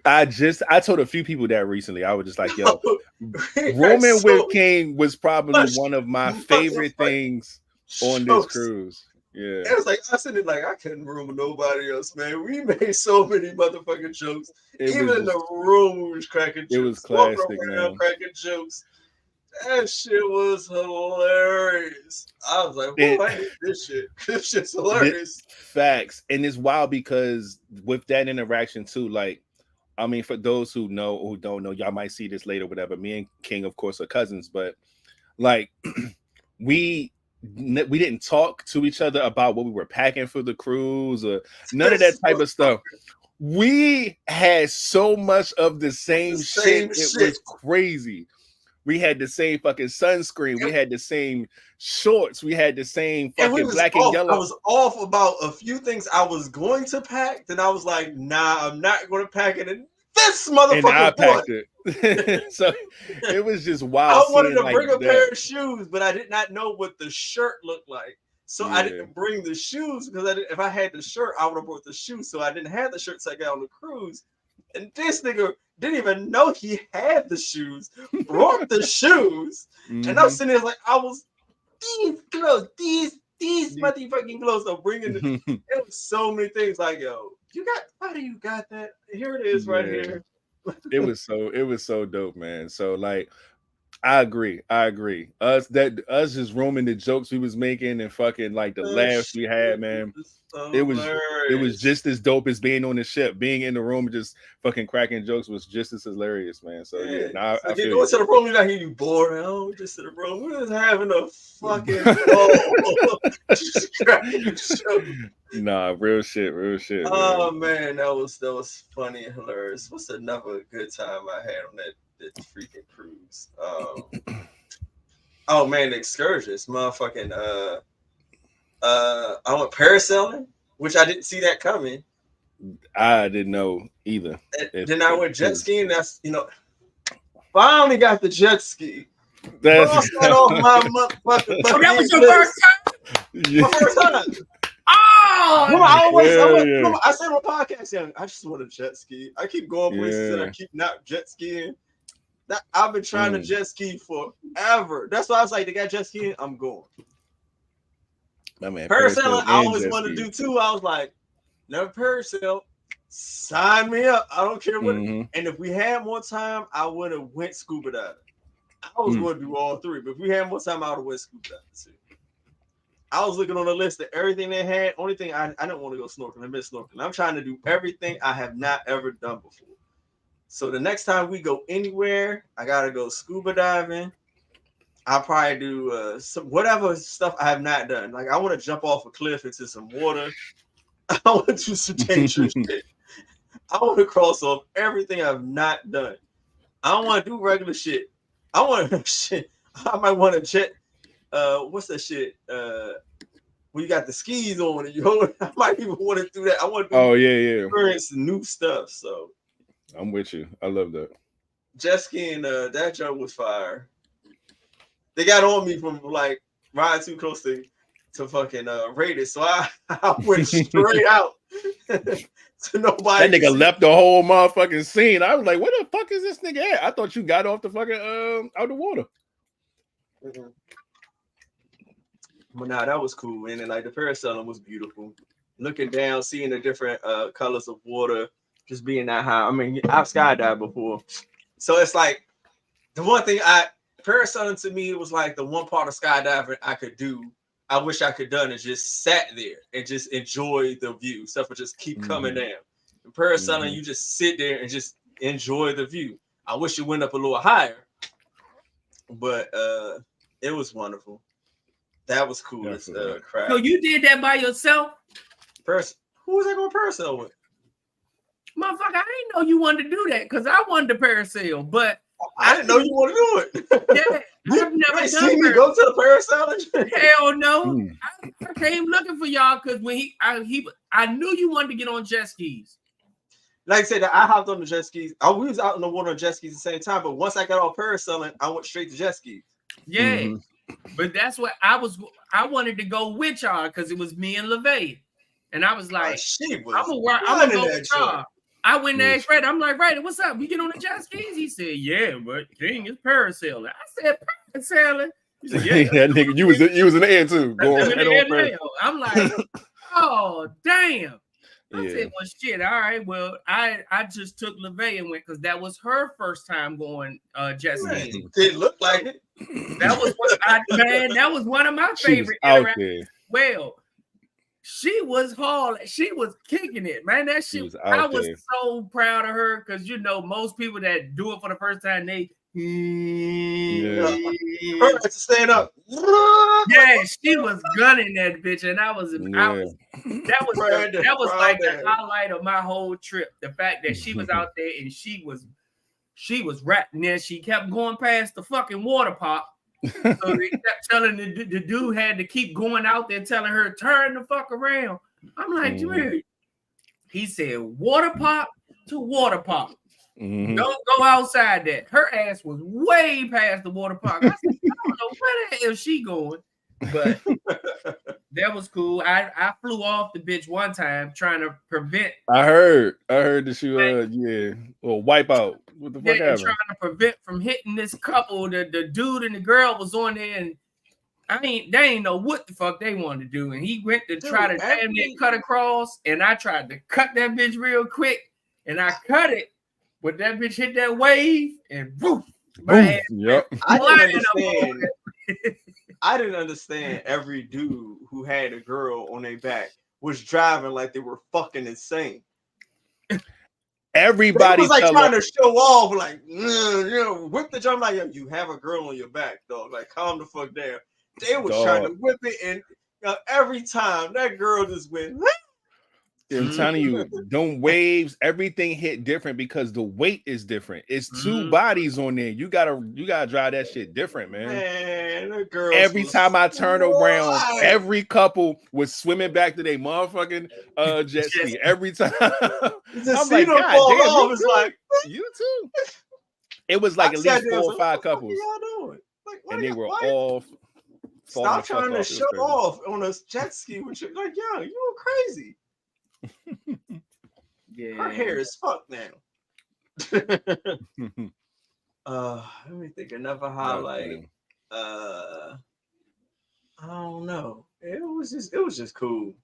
I told a few people that recently. I was just like, yo, rooming with King was probably one of my favorite things on this cruise. Yeah, it was like I said it like I couldn't room with nobody else, man. We made so many motherfucking jokes. Even in the room, we was cracking jokes. It was classic, man. Cracking jokes. That shit was hilarious. I was like, "Whoa, I need this shit. This shit's hilarious." Facts, and it's wild because with that interaction too, like, I mean, for those who know or who don't know, y'all might see this later, whatever. Me and King, of course, are cousins, but like, we didn't talk to each other about what we were packing for the cruise or none of that type of stuff. We had so much of the same shit. It was crazy. We had the same fucking sunscreen. We had the same shorts. We had the same fucking black and yellow. I was off about a few things I was going to pack. Then I was like, nah, I'm not going to pack it. And this motherfucker and I packed it. So it was just wild. I wanted to bring a pair of shoes, but I did not know what the shirt looked like. So I didn't bring the shoes because if I had the shirt, I would have brought the shoes. So I didn't have the shirt, so I got on the cruise. And this nigga didn't even know he had the shoes, brought the shoes. And I'm sitting there like, I was, these clothes, these motherfucking clothes are bringing it was so many things like, yo, how do you got that? Here it is right here. It was so dope, man. So like, I agree. Us just roaming the jokes we was making and fucking like the laughs we had, man. It was just as dope as being on the ship. Being in the room, just fucking cracking jokes was just as hilarious, man. So yeah, I feel go to the room, you're not hearing you bored. Oh, just to the room. We're just having a fucking ball. Just cracking jokes. Nah, real shit. Oh man, that was funny and hilarious. What's another good time I had on that freaking cruise? Oh man, the excursions, motherfucking I went parasailing, which I didn't see that coming. I didn't know either. Then I went jet skiing. That's finally got the jet ski. That's off my motherfucking. That was your first time. Yeah. My first time. Oh, I said on my podcast, I just want to jet ski. I keep going places and I keep not jet skiing. I've been trying to jet ski forever. That's why I was like, they got jet skiing, I'm going. Parasailing, I always wanted to do too. I was like, never parasail. Sign me up. I don't care what. And if we had more time, I would have went scuba diving. I was going to do all three, but if we had more time, I would have went scuba diving too. I was looking on the list of everything they had. Only thing I didn't want to go snorkeling. I miss snorkeling. I'm trying to do everything I have not ever done before. So the next time we go anywhere, I gotta go scuba diving. I'll probably do some whatever stuff I have not done. Like I want to jump off a cliff into some water. I want to do some dangerous shit. I want to cross off everything I've not done. I don't want to do regular shit. I want to shit. I might want to jet. What's that shit? When you got the skis on and you hold it, I might even want to do that. I want to experience new stuff. So I'm with you. I love that. Jet skiing, that jump was fire. They got on me from like riding too close to fucking rate it. So I went straight out. To nobody. That nigga left the whole motherfucking scene. I was like, where the fuck is this nigga at? I thought you got off the fucking out the water. But nah, that was cool. And then like the parasailing was beautiful. Looking down, seeing the different colors of water, just being that high. I mean, I've skydived before. So it's like the one thing parasailing to me, it was like the one part of skydiving I could do. I wish I could done is just sat there and just enjoy the view. Stuff would just keep coming down. In parasailing, you just sit there and just enjoy the view. I wish it went up a little higher, but it was wonderful. That was cool as crap. So you did that by yourself? Who was I going to parasail with? Motherfucker, I didn't know you wanted to do that because I wanted to parasail, but I didn't know you want to do it. Yeah, I've never done seen me go to the parasailing. Hell no. I came looking for y'all because when I knew you wanted to get on jet skis. Like I said, I hopped on the jet skis. We was out in the water on jet skis at the same time, but once I got off parasailing, I went straight to jet skis. Yeah, but that's what I wanted to go with y'all because it was me and LeVay. And I was like, I'm gonna go with y'all. I went to ask Ray. I'm like, Ray, what's up? We get on the jet skis? He said, yeah, but King is parasailing. I said, parasailing? He said, yeah. That nigga, you was in the air too. I'm like, oh, damn. I said, well, shit, all right. Well, I just took LeVay and went because that was her first time going jet skiing. It looked like it. That was that was one of my favorite interactions. Well, she was hard. She was kicking it, man. That shit. I was so proud of her because most people that do it for the first time, they her to stand up. Yeah, she was gunning that bitch, and that was like the highlight of my whole trip. The fact that she was out there and she was rapping there. She kept going past the fucking water park. So they kept telling the dude had to keep going out there telling her turn the fuck around. I'm like, dude. He said water park to water park. Don't go outside that. Her ass was way past the water park. I said, I don't know where the hell she going, but that was cool. I flew off the bitch one time trying to prevent. I heard that you wipe out. What the fuck happened? Trying to prevent from hitting this couple. The dude and the girl was on there, and they ain't know what the fuck they wanted to do. And he went to try to damn near cut across, and I tried to cut that bitch real quick, and I cut it. But that bitch hit that wave and woof. I didn't understand every dude who had a girl on their back was driving like they were fucking insane. Everybody was like trying to show off, like whip the jump, like you have a girl on your back, dog. Like calm the fuck down. They was trying to whip it, and every time that girl just went. I'm telling you, them waves, everything hit different because the weight is different. It's two bodies on there. You gotta drive that shit different, man. Man, girl. Every time I turn around, every couple was swimming back to their motherfucking jet ski. Every time, I'm like, God damn, it's like you too. It was like at least 4 or 5 couples, and they were all. Stop trying to show off on a jet ski with you. Like, yo, you crazy. Yeah, her hair is fucked now. Let me think another highlight. I don't know. It was just cool.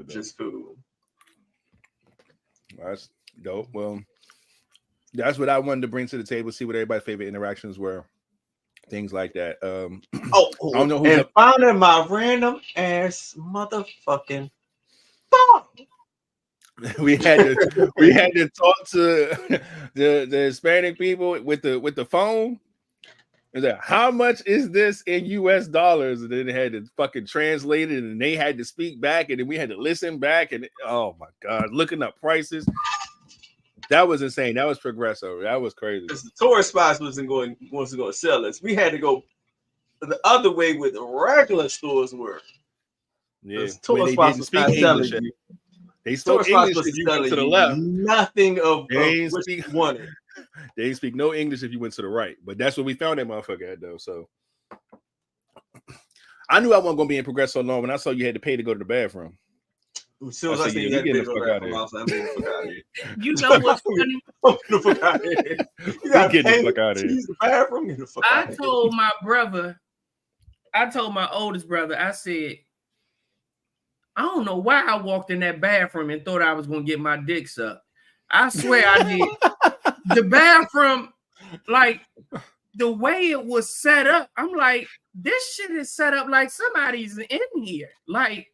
Just cool. That's dope. Well, that's what I wanted to bring to the table. See what everybody's favorite interactions were. Things like that. I don't know who. And finding my random ass motherfucking. We had to talk to the Hispanic people with the phone. And like, how much is this in US dollars? And then they had to fucking translate it, and they had to speak back, and then we had to listen back. And oh my god, looking up prices. That was insane. That was progressive. That was crazy. Because the tourist spots wasn't going to sell us. We had to go the other way where the regular stores were. Yeah, tourist spots was not selling you. They spoke English if you went to the left. Nothing of they what you wanted. They didn't speak no English if you went to the right. But that's what we found that motherfucker at, though. So I knew I wasn't going to be in Progress so long when I saw you had to pay to go to the bathroom. As soon as I see you get the fuck out of here. You know what's funny? Get the fuck out of here. You got to get the fuck out of here. Use the bathroom. Get the fuck out of here. I told my oldest brother, I said, I don't know why I walked in that bathroom and thought I was going to get my dick sucked. I swear I did. The bathroom, like, the way it was set up, I'm like, this shit is set up like somebody's in here. Like,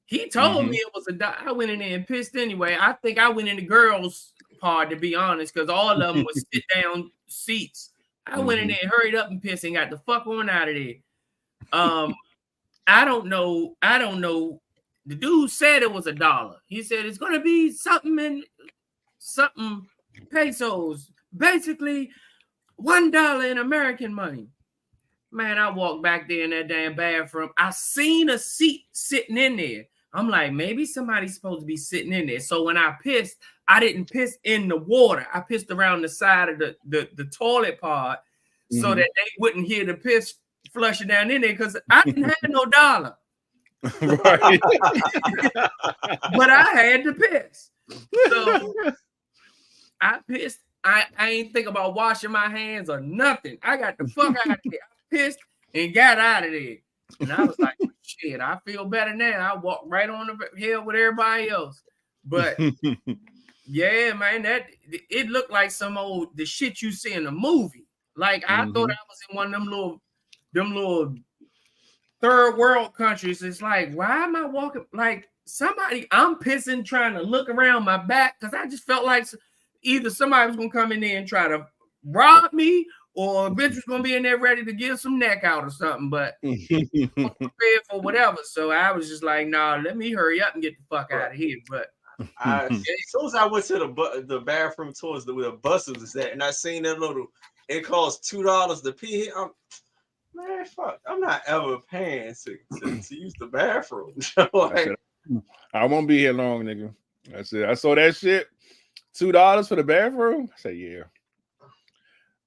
he told me it was I went in there and pissed anyway. I think I went in the girls' part, to be honest, because all of them was sit-down seats. I went in there and hurried up and pissed and got the fuck on out of there. I don't know. The dude said it was $1. He said it's gonna be something pesos, basically $1 in American money. Man, I walked back there in that damn bathroom. I seen a seat sitting in there. I'm like, maybe somebody's supposed to be sitting in there. So when I pissed, I didn't piss in the water. I pissed around the side of the toilet part so that they wouldn't hear the piss flushing down in there because I didn't have no dollar. Right. But I had to piss. So I pissed. I ain't think about washing my hands or nothing. I got the fuck out of there. I pissed and got out of there. And I was like, shit, shit, I feel better now. I walk right on the hill with everybody else. But yeah, man, that it looked like some old the shit you see in a movie. Like I thought I was in one of them little third world countries. It's like, why am I walking like somebody? I'm pissing trying to look around my back because I just felt like either somebody was gonna come in there and try to rob me, or a bitch was gonna be in there ready to give some neck out or something. But prepared for whatever. So I was just like, nah, let me hurry up and get the fuck out of here. But as soon as I went to the bathroom towards where the buses was at, and I seen that little, it costs $2 to pee here. Man, fuck, I'm not ever paying to use the bathroom. Like, I won't be here long, nigga. That's it. I saw that shit. $2 for the bathroom. I say, yeah.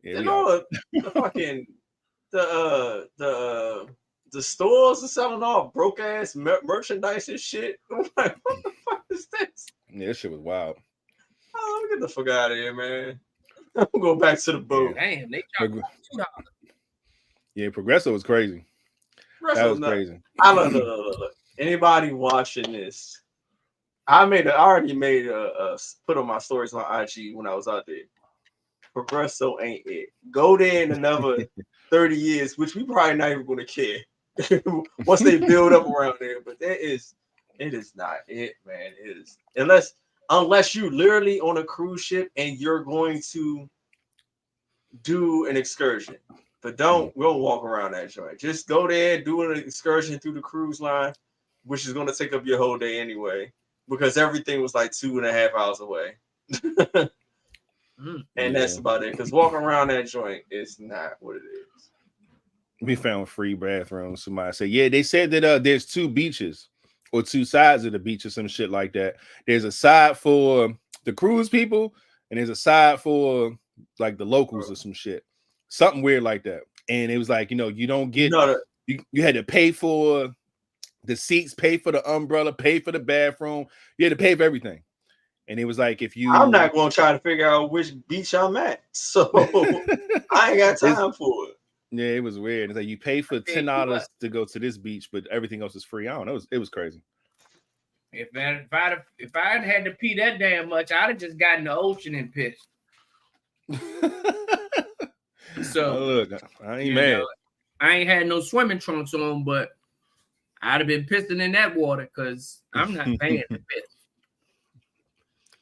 You know, the fucking the stores are selling all broke ass merchandise and shit. I'm like, what the fuck is this? Yeah, this shit was wild. Oh, let me get the fuck out of here, man. I'm gonna go back to the boat. Damn, they charge $2. Yeah, Progresso was crazy. That was crazy. I look. Anybody watching this? I already made a put on my stories on IG when I was out there. Progresso ain't it. Go there in another 30 years, which we probably not even gonna care once they build up around there. But it is not it, man. It is unless you literally on a cruise ship and you're going to do an excursion. But don't walk around that joint. Just go there, do an excursion through the cruise line, which is going to take up your whole day anyway, because everything was like 2.5 hours away. And that's about it. Because walking around that joint is not what it is. We found free bathrooms. Somebody said, yeah, they said that there's 2 beaches or 2 sides of the beach or some shit like that. There's a side for the cruise people, and there's a side for like the locals or some shit. Something weird like that. And it was like, you don't get you had to pay for the seats, pay for the umbrella, pay for the bathroom. You had to pay for everything. And it was like, I'm not going to try to figure out which beach I'm at. So I ain't got time for it. Yeah, it was weird. It's like you pay for $10 to go to this beach, but everything else is free. I don't know. It was crazy. If I had to pee that damn much, I'd have just gotten the ocean and pissed. So look, I ain't mad. I ain't had no swimming trunks on, but I'd have been pissing in that water because I'm not paying to piss.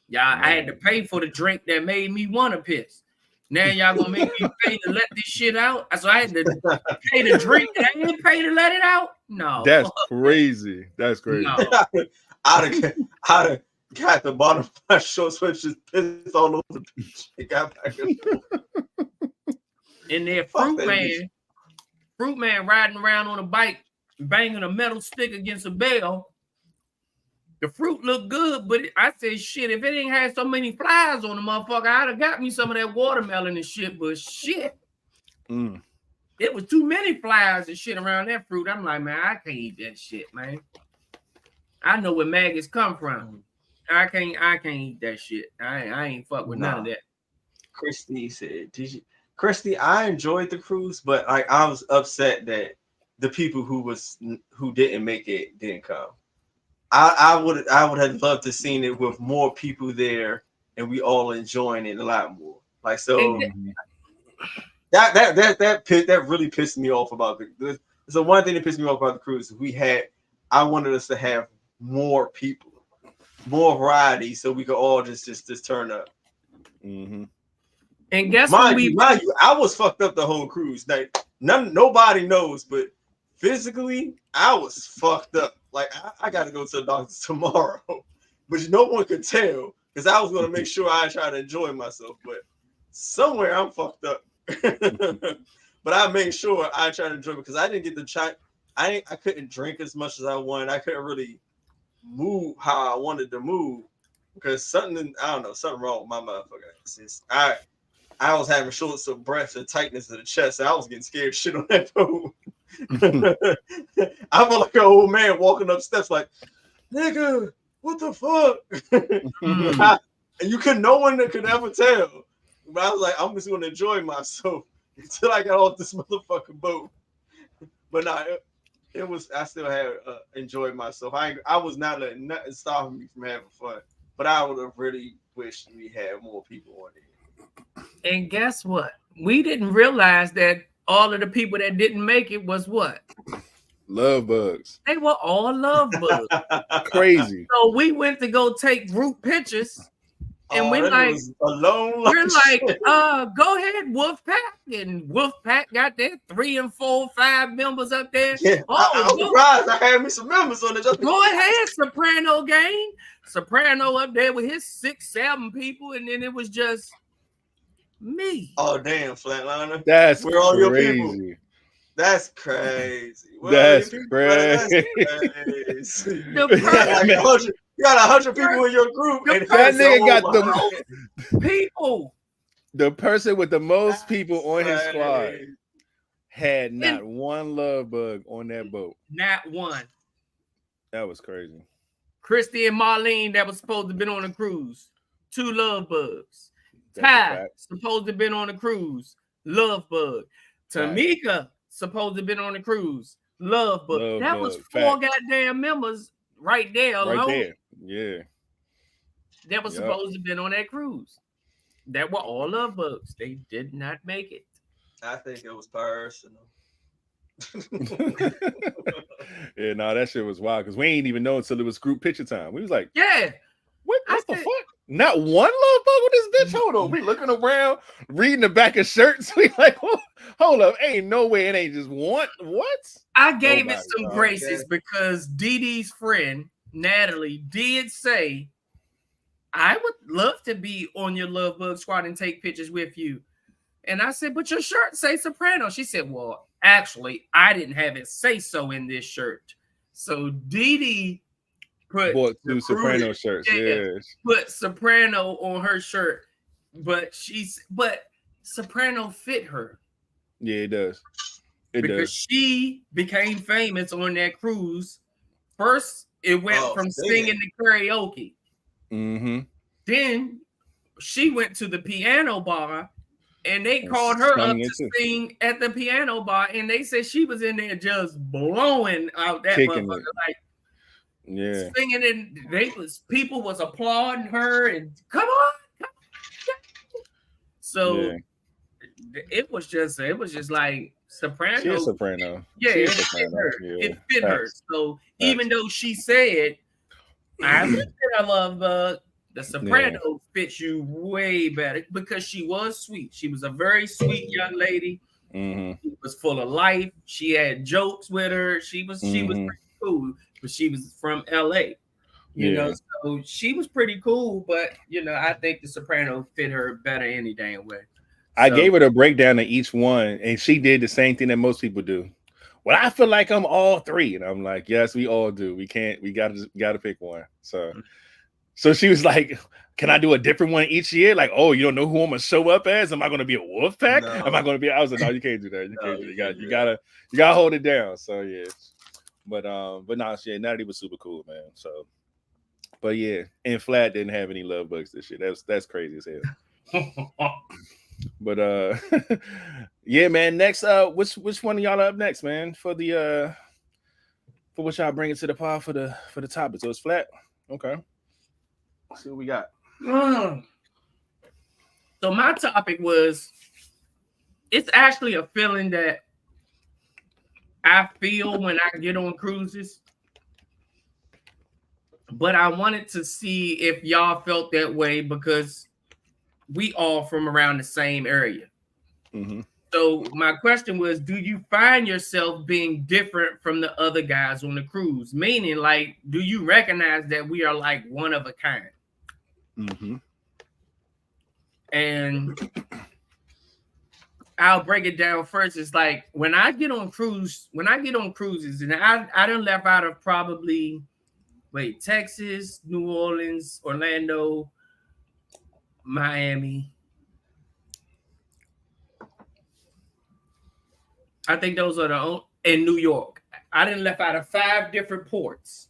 Y'all, I had to pay for the drink that made me want to piss. Now y'all gonna make me pay to let this shit out? So I had to pay the drink that I didn't pay to let it out? No. That's crazy. That's crazy. No. I'd have got the bottom of my shorts, which just pissed all over the beach. It got back up. And then Fruit Man riding around on a bike, banging a metal stick against a bell. The fruit looked good, but I said, shit, if it ain't had so many flies on the motherfucker, I'd have got me some of that watermelon and shit, but shit. It was too many flies and shit around that fruit. I'm like, man, I can't eat that shit, man. I know where maggots come from. I can't eat that shit. I ain't fuck with none of that. Christy said, Christy, I enjoyed the cruise, but I was upset that the people who didn't make it didn't come. I would have loved to seen it with more people there and we all enjoying it a lot more. Like, so that really pissed me off about the one thing that pissed me off about the cruise. I wanted us to have more people, more variety, so we could all just turn up. Mm-hmm. And guess mind you, I was fucked up the whole cruise. Like nobody knows, but physically, I was fucked up. Like I got to go to the doctor tomorrow, but no one could tell because I was going to make sure I try to enjoy myself. But somewhere I'm fucked up. But I made sure I tried to enjoy because I didn't get the try. I couldn't drink as much as I wanted. I couldn't really move how I wanted to move because something wrong with my motherfucker. I was having shortness of breath and tightness of the chest. So I was getting scared shit on that boat. I felt like an old man walking up steps like, nigga, what the fuck? And no one could ever tell. But I was like, I'm just gonna enjoy myself until I got off this motherfucking boat. But it was. I still had enjoyed myself. I was not letting nothing stop me from having fun. But I would have really wished we had more people on it. And guess what? We didn't realize that all of the people that didn't make it was what? Love bugs. They were all love bugs. Crazy. So we went to go take group pictures. And we're like, go ahead, Wolfpack. And Wolfpack got there, 3 and 4, 5 members up there. Yeah, I'm surprised I had me some members on it. Go ahead, Soprano gang. Soprano up there with his 6, 7 people, and then it was just me. Oh damn, Flatliner. That's Where all your crazy. People? That's crazy. That's crazy. You got 100 people in your group. And that nigga got the most people. The person with the most people on his squad had not one love bug on that boat. Not one. That was crazy. Christy and Marlene that was supposed to have been on a cruise. 2 love bugs. Ty supposed to have been on a cruise. Love bug. Tamika supposed to have been on a cruise. Love bug. That was 4 goddamn members right there alone. Right there. Yeah. That was supposed to have been on that cruise. That were all love bugs. They did not make it. I think it was personal. Yeah, no, that shit was wild because we ain't even know until it was group picture time. We was like, yeah, what the fuck? Not one love bug with this bitch. Hold on, we looking around, reading the back of shirts. We like, hold up, ain't no way it ain't just one. What? I gave it some graces because Dee Dee's friend Natalie did say, I would love to be on your love bug squad and take pictures with you. And I said, but your shirt say Soprano. She said, well, actually, I didn't have it say so in this shirt. So Dee Dee bought 2 Soprano shirts. Yes. Put Soprano on her shirt, but Soprano fit her. Yeah, it does. Because she became famous on that cruise. First, it went from singing to karaoke. Mm-hmm. Then she went to the piano bar. And they called her up to sing at the piano bar, and they said she was in there just blowing out that motherfucker, like singing. And people was applauding her, and come on. So it was just like Soprano. She's a Soprano. Yeah, it fit her. It fit her. So even though she said, "I looked at I love the Soprano fits you way better," because she was sweet. She was a very sweet young lady. Mm-hmm. She was full of life. She had jokes with her. She was pretty cool, but she was from LA. You know, so she was pretty cool. But I think the Soprano fit her better any damn way. I gave her the breakdown of each one, and she did the same thing that most people do. Well, I feel like I'm all 3, and I'm like, yes, we all do. We gotta pick one. So she was like, can I do a different one each year? Like, oh, you don't know who I'm gonna show up as? Am I gonna be a wolf pack? No. Am I gonna be? I was like, no, you can't do that. You gotta hold it down. So yeah. But no, Natalie was super cool, man. So, but yeah, and Flat didn't have any love bugs this year. That's crazy as hell. But yeah, man. Next, which one of y'all are up next, man? For what y'all bring it to the pod for the topic. So it's Flat. Okay. Let's see what we got. So my topic was, it's actually a feeling that I feel when I get on cruises, but I wanted to see if y'all felt that way because we all from around the same area. Mm-hmm. So my question was, do you find yourself being different from the other guys on the cruise? Meaning, like, do you recognize that we are like one of a kind? Mm-hmm. And I'll break it down first. It's like when I get on cruises, and I done left out of probably Texas, New Orleans, Orlando, Miami. I think those are in New York. I done left out of 5 different ports.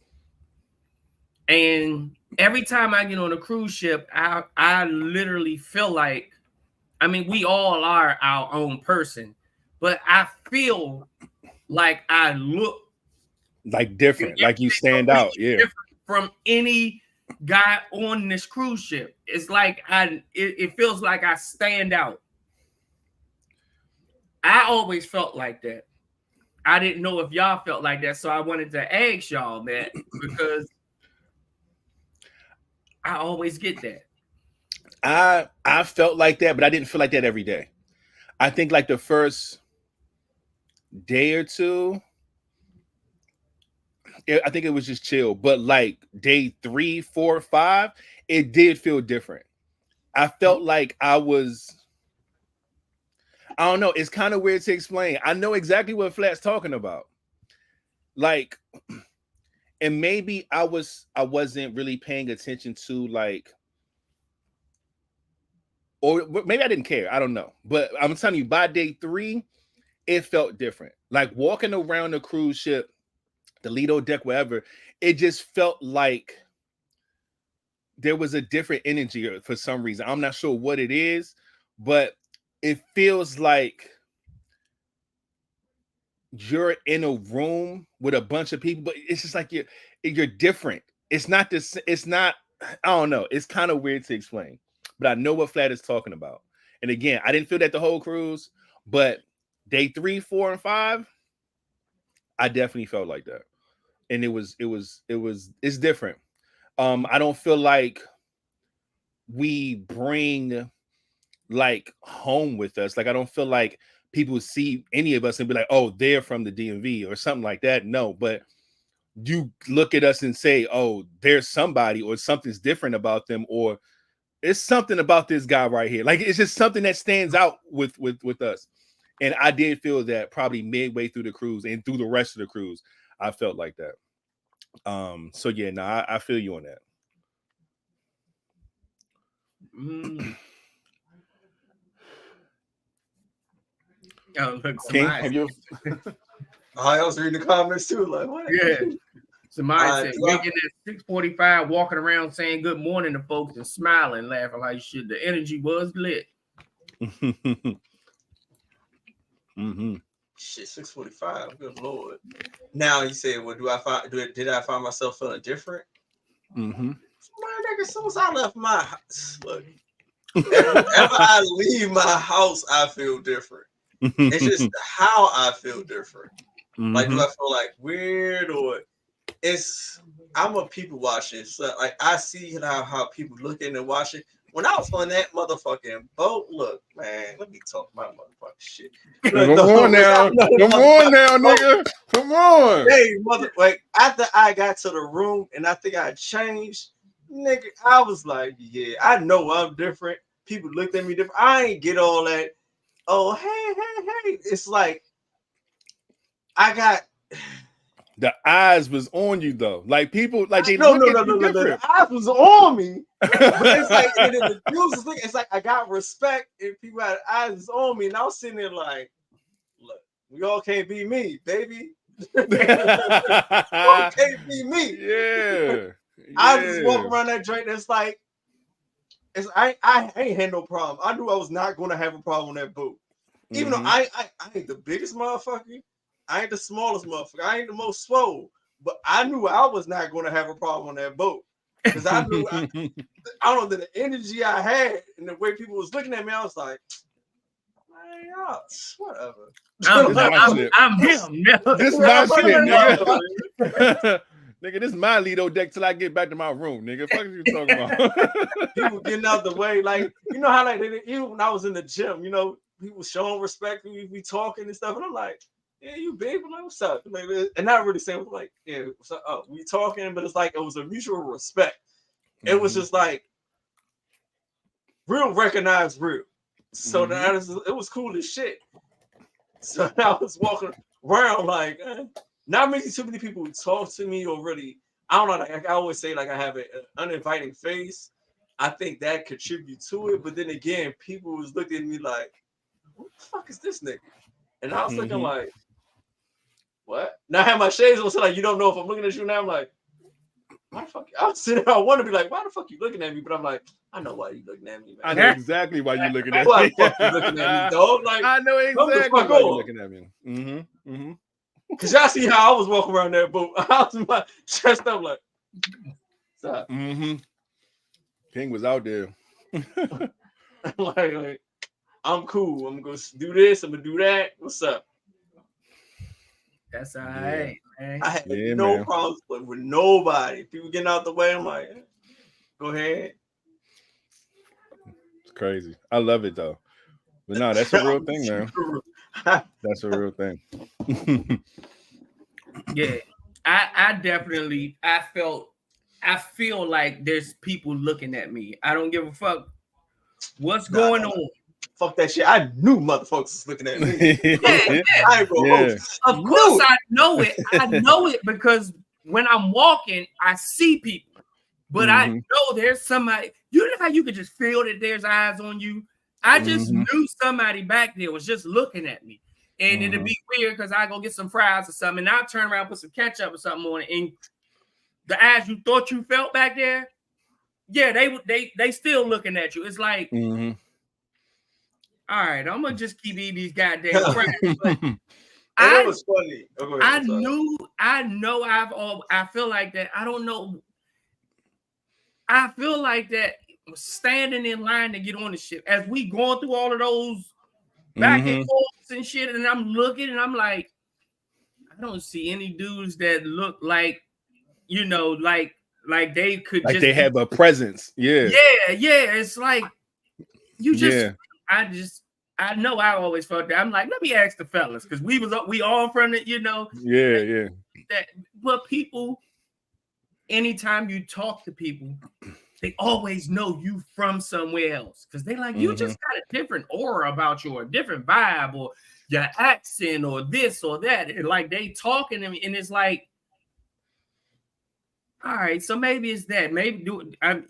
And every time I get on a cruise ship, I literally feel like, I mean, we all are our own person, but I feel like I look like different, like you stand out. Yeah. Different from any guy on this cruise ship. It's like it feels like I stand out. I always felt like that. I didn't know if y'all felt like that, so I wanted to ask y'all that because I always get that. I felt like that, but I didn't feel like that every day. I think like the first day or two, I think it was just chill. But like day 3, 4, 5, it did feel different. I felt like I don't know. It's kind of weird to explain. I know exactly what Flat's talking about. Like, and maybe I wasn't really paying attention to like, or maybe I didn't care. I don't know. But I'm telling you, by day 3, it felt different. Like walking around the cruise ship, the Lido deck, wherever, it just felt like there was a different energy for some reason. I'm not sure what it is, but it feels like you're in a room with a bunch of people, but it's just like you're different. It's not this. It's not. I don't know. It's kind of weird to explain, but I know what Flat is talking about. And again, I didn't feel that the whole cruise, but day 3, 4, and 5, I definitely felt like that. And it's different. I don't feel like we bring like home with us. Like I don't feel like people see any of us and be like, oh, they're from the DMV or something like that. No, but you look at us and say, oh, there's somebody or something's different about them, or it's something about this guy right here. Like it's just something that stands out with us. And I did feel that probably midway through the cruise and through the rest of the cruise, I felt like that. So yeah, no, I feel you on that. Oh, look, King, have you? I was reading the comments too. Like, what? Yeah. Somebody said, waking at 6:45, walking around saying good morning to folks and smiling, laughing like shit. The energy was lit. Mm-hmm. Shit, 6:45. Good lord. Now you say, well, did I find myself feeling different? Mm-hmm. Man, nigga, as soon as I left my house, look, whenever I leave my house, I feel different. It's just how I feel different. Mm-hmm. Like, do I feel like weird, or I'm a people watcher. So like I see how people looking and watching. When I was on that motherfucking boat, look, man, let me talk my motherfucking shit. Come on now, nigga. Come on. Hey, like after I got to the room and I think I changed, nigga, I was like, yeah, I know I'm different. People looked at me different. I ain't get all that. Oh, hey. It's like I got. The eyes was on you though. Like people, like they no. The eyes was on me. But it's like it's like I got respect and people had eyes on me, and I was sitting there like, look, we all can't be me, baby. All can't be me. Yeah. I just walk around that joint. It's like, I ain't had no problem. I knew I was not going to have a problem on that boat, even though I ain't the biggest motherfucker. I ain't the smallest motherfucker. I ain't the most swole, but I knew I was not going to have a problem on that boat because I knew I don't know the energy I had and the way people was looking at me. I was like, man, y'all, whatever. I'm him. This my shit, nigga. Nigga, this is my Lido deck till I get back to my room, nigga. Fuck you talking about? People getting out the way, like you know how like even when I was in the gym, you know, people showing respect, we talking and stuff, and I'm like. Yeah, you big, like, what's up? Like, and not really saying, like, yeah, what's up? Oh, we talking, but it's like it was a mutual respect. It was just like real recognized real. So it was cool as shit. So I was walking around like, not too many people talk to me or really. I don't know. Like I always say, like I have an uninviting face. I think that contributes to it. But then again, people was looking at me like, "Who the fuck is this nigga?" And I was looking like. What? Now I have my shades on, so like you don't know if I'm looking at you now. I'm like, why the fuck? I was sitting there, I want to be like, why the fuck you looking at me? But I'm like, I know why you looking at me, man. I know exactly why you looking at me. Why the fuck you looking at me, dog? Like, I know exactly why you looking at me. Cause y'all see how I was walking around that boat. I was my chest up like, what's up? Mm-hmm. King was out there. like, I'm cool. I'm gonna do this. I'm gonna do that. What's up? That's all right, man. I had Yeah, no man. problems with nobody. People getting out the way. I'm like, go ahead. It's crazy. I love it though. But no, that's a real thing, man. That's a real thing. Yeah, I definitely I feel like there's people looking at me. I don't give a fuck what's going on. Fuck that shit. I knew motherfuckers was looking at me. Yeah, I ain't gonna hold you. of course I know it. I know it because when I'm walking, I see people. But I know there's somebody. You know how you could just feel that there's eyes on you? I just knew somebody back there was just looking at me. And it'd be weird because I go get some fries or something, and I'll turn around, put some ketchup or something on it, and the eyes you thought you felt back there, yeah, they still looking at you. It's like, all right, I'm gonna just keep eating these goddamn fries. But it was funny. I feel like that. I don't know. I feel like that standing in line to get on the ship as we going through all of those back and forth and shit, and I'm looking and I'm like, I don't see any dudes that look like, you know, like they could like just they have a presence. Yeah. It's like you just I know I always felt that. I'm like, let me ask the fellas because we all from it, you know. Yeah. But people, anytime you talk to people, they always know you from somewhere else because they like, you just got a different aura about you or a different vibe or your accent or this or that. And like they talking to me and it's like, all right, so maybe it's that. Maybe I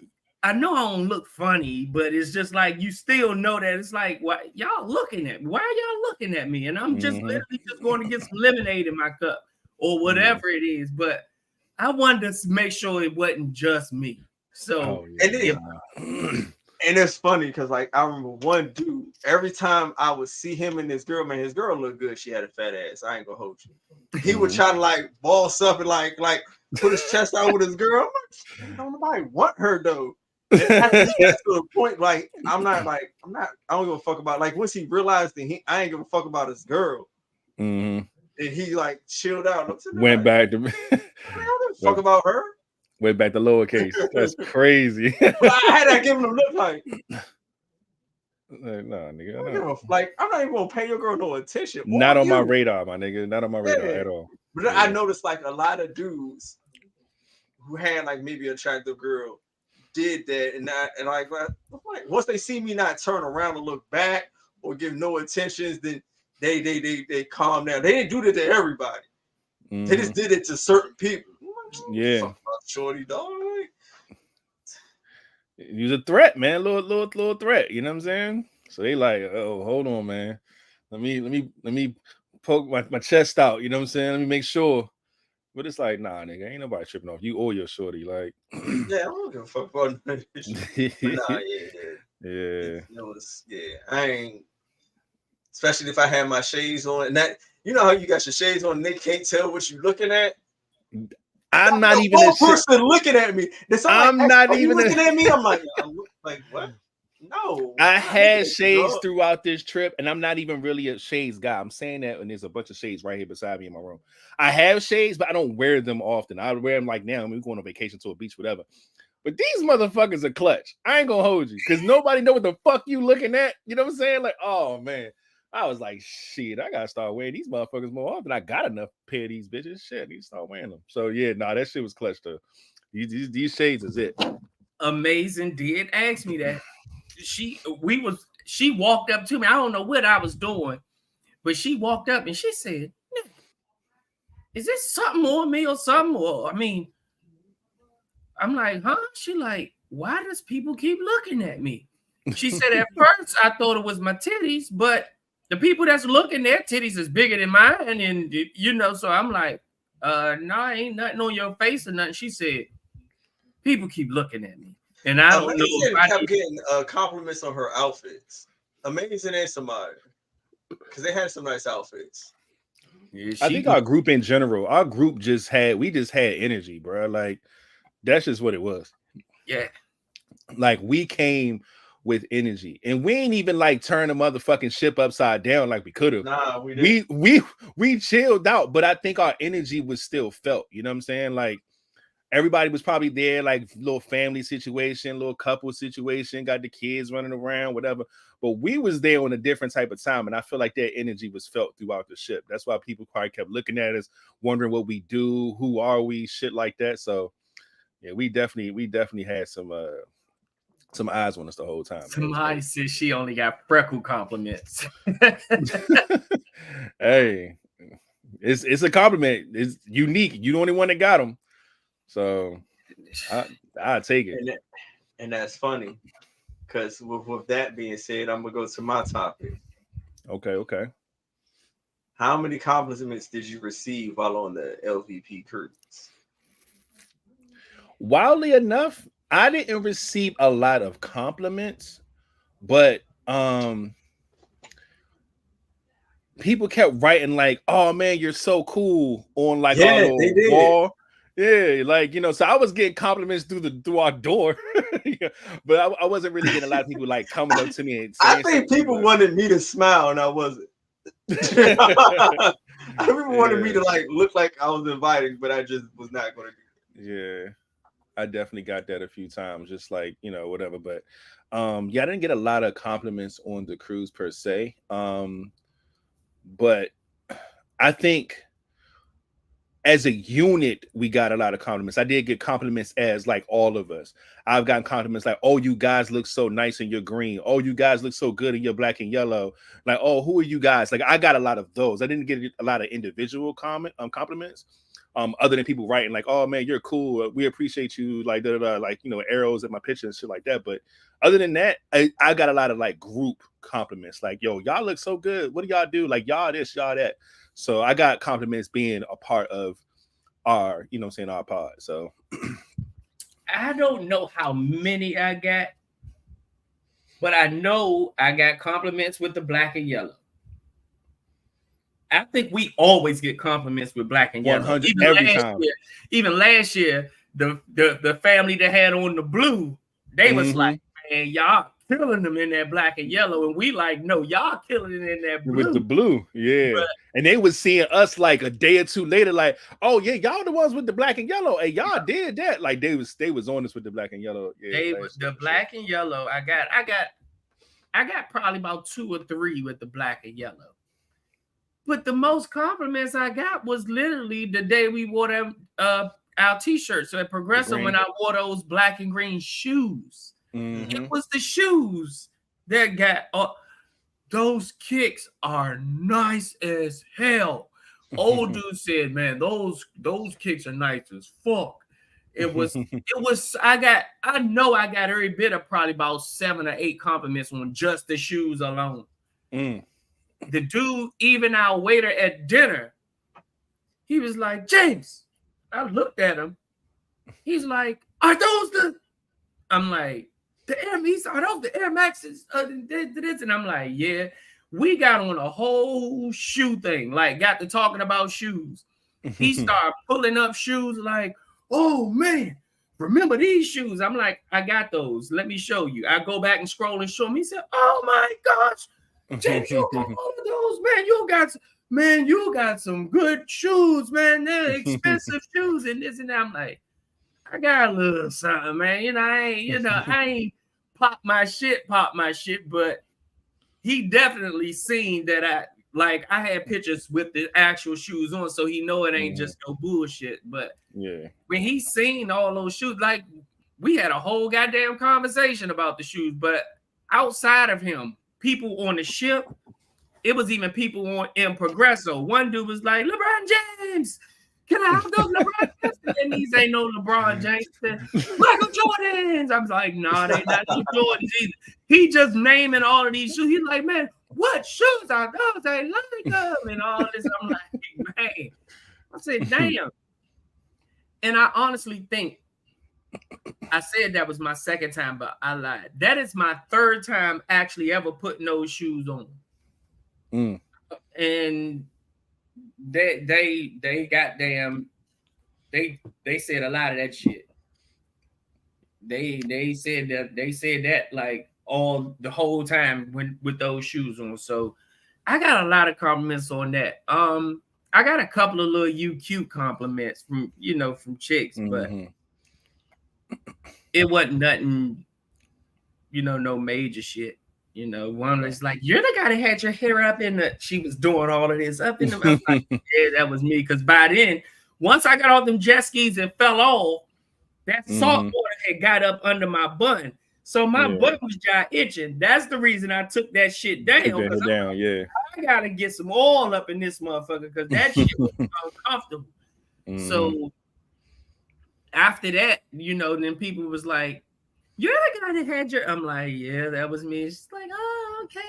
know I don't look funny, but it's just like you still know that it's like, why y'all looking at me? Why are y'all looking at me? And I'm just literally just going to get some lemonade in my cup or whatever it is. But I wanted to make sure it wasn't just me. So and it's funny because like I remember one dude, every time I would see him and his girl, man, his girl looked good. She had a fat ass. I ain't gonna hold you. He would try to like boss up and like put his chest out with his girl. I'm like, don't nobody want her though. And to the point, like I don't give a fuck about like once he realized that I ain't give a fuck about his girl. And he like chilled out. Went back to I don't fuck about her. Went back to lowercase. That's crazy. But I had to give him a look like no, nigga. I'm not even gonna pay your girl no attention. Not on my radar, my nigga. Not on my radar at all. But I noticed like a lot of dudes who had like maybe an attractive girl did that, and like once they see me not turn around and look back or give no attentions, then they calm down. They didn't do that to everybody. They just did it to certain people. Yeah, shorty dog. Use a threat, man. Little threat. You know what I'm saying? So they like, oh, hold on, man. Let me poke my chest out. You know what I'm saying? Let me make sure. But it's like, nah, nigga, ain't nobody tripping off you or your shorty. Like, yeah, I don't give a fuck about that. I ain't. Especially if I had my shades on, and that you know how you got your shades on, and they can't tell what you're looking at. I'm not even a person looking at me. I'm not even looking at me. I'm like what? No. I had shades throughout this trip, and I'm not even really a shades guy. I'm saying that, and there's a bunch of shades right here beside me in my room. I have shades, but I don't wear them often. I wear them like now. I mean, we're going on vacation to a beach, whatever. But these motherfuckers are clutch. I ain't gonna hold you because nobody know what the fuck you looking at. You know what I'm saying? Like, oh man. I was like, shit, I gotta start wearing these motherfuckers more often. I got enough pair of these bitches. Shit, I need to start wearing them. So yeah, that shit was clutch though. These shades is it. Amazing did ask me that. She walked up to me. I don't know what I was doing, but she walked up and she said, is this something on me or something? Or I mean, I'm like, huh? She like, why does people keep looking at me? She said at first I thought it was my titties, but the people that's looking, their titties is bigger than mine, and you know, so I'm like, no, ain't nothing on your face or nothing. She said, people keep looking at me, and I don't know. If I kept getting compliments on her outfits. Amazing and somebody, because they had some nice outfits. Yeah, I think our group in general, we just had energy, bro. Like that's just what it was. Yeah. Like we came with energy, and we ain't even like turn the motherfucking ship upside down like we could have. Nah, we didn't. We chilled out, but I think our energy was still felt. You know what I'm saying? Like everybody was probably there, like little family situation, little couple situation, got the kids running around, whatever. But we was there on a different type of time, and I feel like that energy was felt throughout the ship. That's why people probably kept looking at us, wondering what we do, who are we, shit like that. So yeah, we definitely had some eyes on us the whole time. Somebody said she only got freckle compliments. Hey, it's a compliment. It's unique. You the only one that got them. So I take it. And that's funny. Because with that being said, I'm gonna go to my topic. Okay. How many compliments did you receive while on the LVP cruise? Wildly enough, I didn't receive a lot of compliments, but people kept writing like, "Oh man, you're so cool" on like our little wall. Yeah, like so I was getting compliments through our door, but I wasn't really getting a lot of people like coming up to me and saying. I think people wanted me to smile, and I wasn't. I people wanted me to like look like I was inviting, but I just was not going to do it. Yeah, I definitely got that a few times, just like whatever. But I didn't get a lot of compliments on the cruise per se. But I think as a unit, we got a lot of compliments. I did get compliments as like all of us. I've gotten compliments like, "Oh, you guys look so nice in your green. Oh, you guys look so good in your black and yellow." Like, "Oh, who are you guys?" Like, I got a lot of those. I didn't get a lot of individual compliments. Other than people writing like, "Oh man, you're cool. We appreciate you." Like, like arrows at my picture and shit like that. But other than that, I got a lot of like group compliments. Like, "Yo, y'all look so good. What do y'all do? Like, y'all this, y'all that." So I got compliments being a part of our, our pod. So I don't know how many I got, but I know I got compliments with the black and yellow. I think we always get compliments with black and yellow. Even last year, the family that had on the blue, they was like, "Man, y'all killing them in that black and yellow," and we like, "No, y'all killing it in that blue." With the blue, yeah. And they was seeing us like a day or two later, like, "Oh yeah, y'all the ones with the black and yellow. Hey, y'all did that." Like they was on us with the black and yellow. Yeah, the black and yellow. I got probably about 2 or 3 with the black and yellow. But the most compliments I got was literally the day we wore them our t-shirts. So at Progressive, when I wore those black and green shoes, it was the shoes that got those kicks are nice as hell. Old dude said, "Man, those kicks are nice as fuck." It was I know I got every bit of probably about 7 or 8 compliments on just the shoes alone. The dude, even our waiter at dinner, he was like, "James," I looked at him. He's like, "Are those the?" I'm like, "The Air Max, are those the Air Maxes?" And I'm like, "Yeah." We got on a whole shoe thing, like got to talking about shoes. He started pulling up shoes like, "Oh man, remember these shoes?" I'm like, "I got those. Let me show you." I go back and scroll and show him. He said, "Oh my gosh, James, you got all of those, man. You got some good shoes, man. They're expensive shoes and this and that." I'm like, "I got a little something, man. I ain't pop my shit, but he definitely seen that I had pictures with the actual shoes on, so he know it ain't just no bullshit." But yeah, when he seen all those shoes, like we had a whole goddamn conversation about the shoes. But outside of him, people on the ship, it was even people in Progresso. One dude was like, "LeBron James, can I have those LeBron James?" And these ain't no LeBron James. Michael Jordans. I was like, "Nah, they not no Jordans either." He just naming all of these shoes. He's like, "Man, what shoes are those? I like them," and all this. I'm like, "Man," I said, "Damn." And I honestly think I said that was my second time, but I lied. That is my third time actually ever putting those shoes on. And they goddamn they said a lot of that shit. They said that like all the whole time when with those shoes on. So I got a lot of compliments on that. I got a couple of little you cute compliments from from chicks, but it wasn't nothing, no major shit. One was like, "You're the guy that had your hair up in the." She was doing all of this up in the. I'm like, yeah, that was me. Because by then, once I got off them jet skis and fell off, that salt water had got up under my bun, so my butt was just itching. That's the reason I took that shit down. I gotta get some oil up in this motherfucker because that shit was uncomfortable. So after that, then people was like, "You're the guy that had your." I'm like, "Yeah, that was me." She's like, "Oh, okay."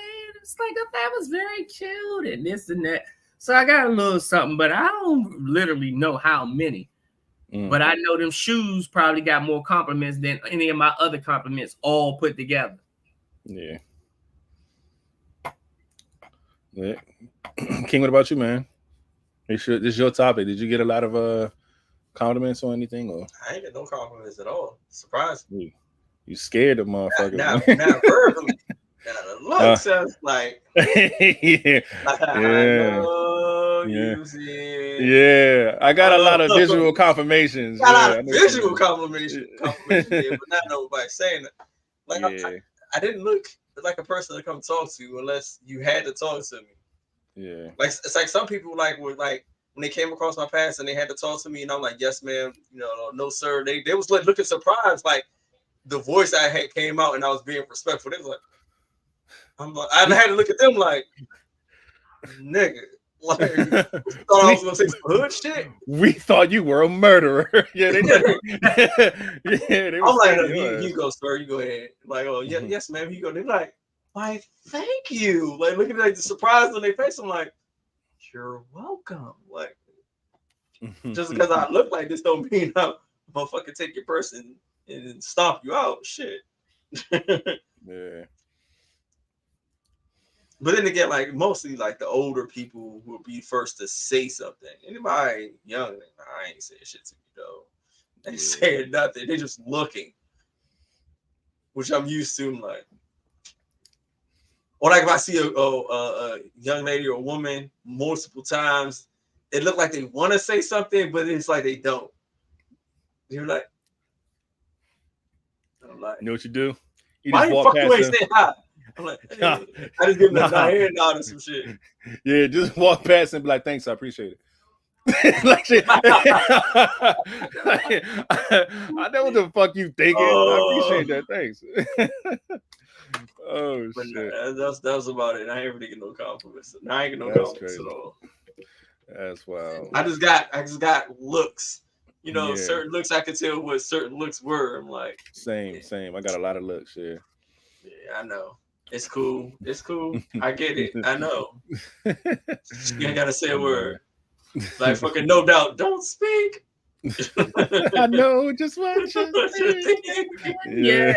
It's like, "Oh, that was very cute," and this and that. So I got a little something, but I don't literally know how many. But I know them shoes probably got more compliments than any of my other compliments all put together. Yeah. King, what about you, man? This is your topic. Did you get a lot of compliments or anything? Or I ain't get no compliments at all. Surprised me. You scared the motherfucker. Now verbally. Now the look sounds like yeah. Yeah. I got a lot of visual confirmations. Got a lot of visual confirmation, but not nobody saying it. Like I didn't look like a person to come talk to you unless you had to talk to me. Yeah. Like it's like some people were like when they came across my past and they had to talk to me and I'm like, yes, ma'am, no, sir. They was like looking surprised, like the voice I had came out and I was being respectful. They was like, I had to look at them like, nigga. Like, thought I was gonna say some hood shit. We thought you were a murderer. Yeah, they did. I'm like, you go, sir. You go ahead. Like, oh yeah, yes, ma'am. You go. They're like, why, thank you. Like, looking at the surprise on their face. I'm like, you're welcome. Like, just because I look like this don't mean I'm gonna fucking take your person and stomp you out. Shit. Yeah. But then again, like mostly like the older people will be first to say something. Anybody young, I ain't saying shit to you though. They saying nothing. They just looking, which I'm used to. I'm like, or like if I see a young lady or a woman multiple times, it look like they want to say something, but it's like they don't. You're like, I'm like, you know what you do? You why the fuck you ain't saying hi? I'm like, hey, I just give them a hand nod or some shit. Yeah, just walk past and be like, thanks, I appreciate it. Like shit. I know what the fuck you thinking. I appreciate that. Thanks. Oh but shit. That was about it. I ain't really get no compliments. I ain't get no compliments at all. That's wild. I just got looks. Certain looks I could tell what certain looks were. I'm like, same. I got a lot of looks. Yeah, I know. It's cool. I get it. I know. You ain't gotta say a word. Like fucking no doubt. Don't speak. I know just what you think. Yeah.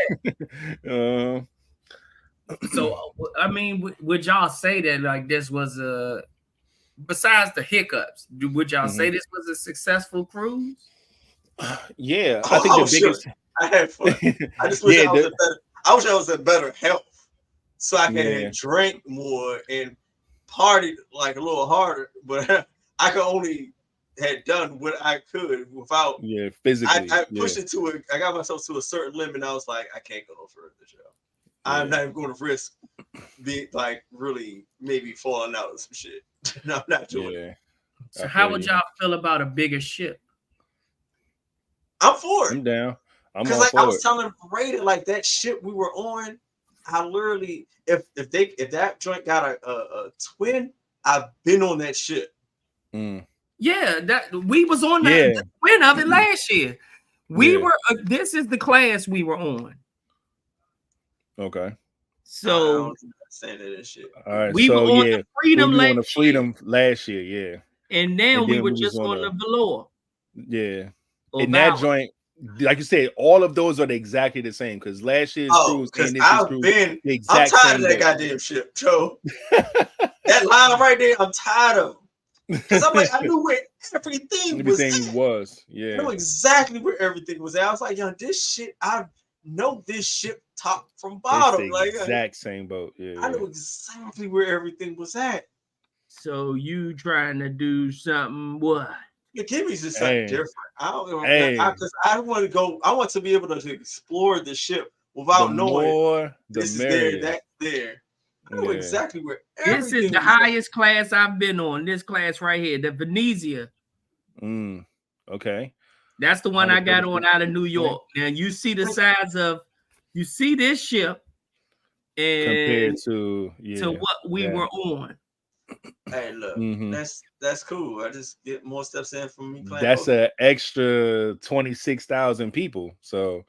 So I mean, would y'all say that like this was besides the hiccups? Would y'all say this was a successful cruise? Yeah, I think the biggest. I had fun. I just wish I wish I was in better health. So I can drink more and party like a little harder, but I could only had done what I could without. Yeah, physically. I pushed it to it. I got myself to a certain limit. And I was like, I can't go no further, Joe. I'm not even going to risk being like really maybe falling out of some shit. No, I'm not doing it. So how would y'all feel about a bigger ship? I'm for it. I'm down. Because like I was telling Brady, like that shit we were on. I literally, if that joint got a twin, I've been on that shit. Yeah, that we was on the twin of it last year. We were. This is the class we were on. Okay. So saying that shit. All right. We were on the Freedom last year. On the Freedom last year, yeah. And now we were just on the Velour. Yeah. And that joint. Like you said, all of those are exactly the same because last year's cruise and this year's cruise. I'm tired of that goddamn shit, Joe. That line right there, I'm tired of. Because I'm like, I knew where everything was at. Yeah. I know exactly where everything was at. I was like, yo, this shit, I know this shit top from bottom. It's the Like, exact same boat. Yeah, I know exactly where everything was at. So you trying to do something what? Yeah, Kimmy's just something different. I don't know. Hey. Because I want to go, I want to be able to explore the ship without knowing this is there, that there. I know exactly where everything This is the highest class I've been on. This class right here, the Venezia. Okay. That's the one I got on out of New York. And you see the size of, you see this ship and compared to what we were on. Hey, look, that's cool. I just get more steps in from me playing. That's an extra 26,000 people. So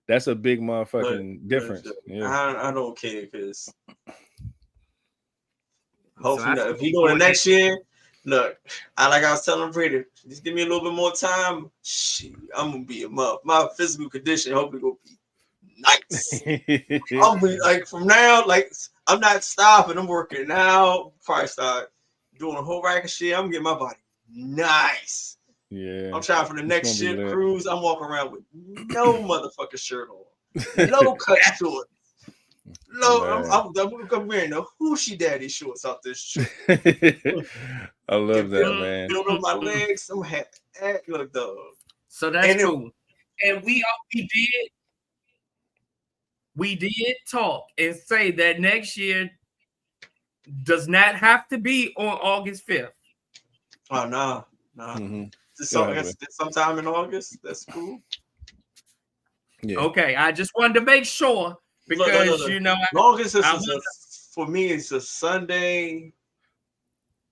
that's a big motherfucking difference. I don't care because hopefully if you go to next year, look, I was telling Brady, just give me a little bit more time. Shit, I'm gonna be my physical condition hopefully gonna be nice. I'll be like from now, like I'm not stopping. I'm working now. Probably start doing a whole rack of shit. I'm getting my body nice. Yeah. I'm trying for the next ship cruise. I'm walking around with no motherfucking shirt on, low cut shorts. No, I'm wearing the Hoochie Daddy shorts off this trip. I love that, man. Build up my legs. I'm happy. Look, dog. So that's cool. And we did talk and say that next year does not have to be on August 5th. Oh, no. Sometime in August. That's cool. Yeah. Okay, I just wanted to make sure because you know, August is for me. It's a Sunday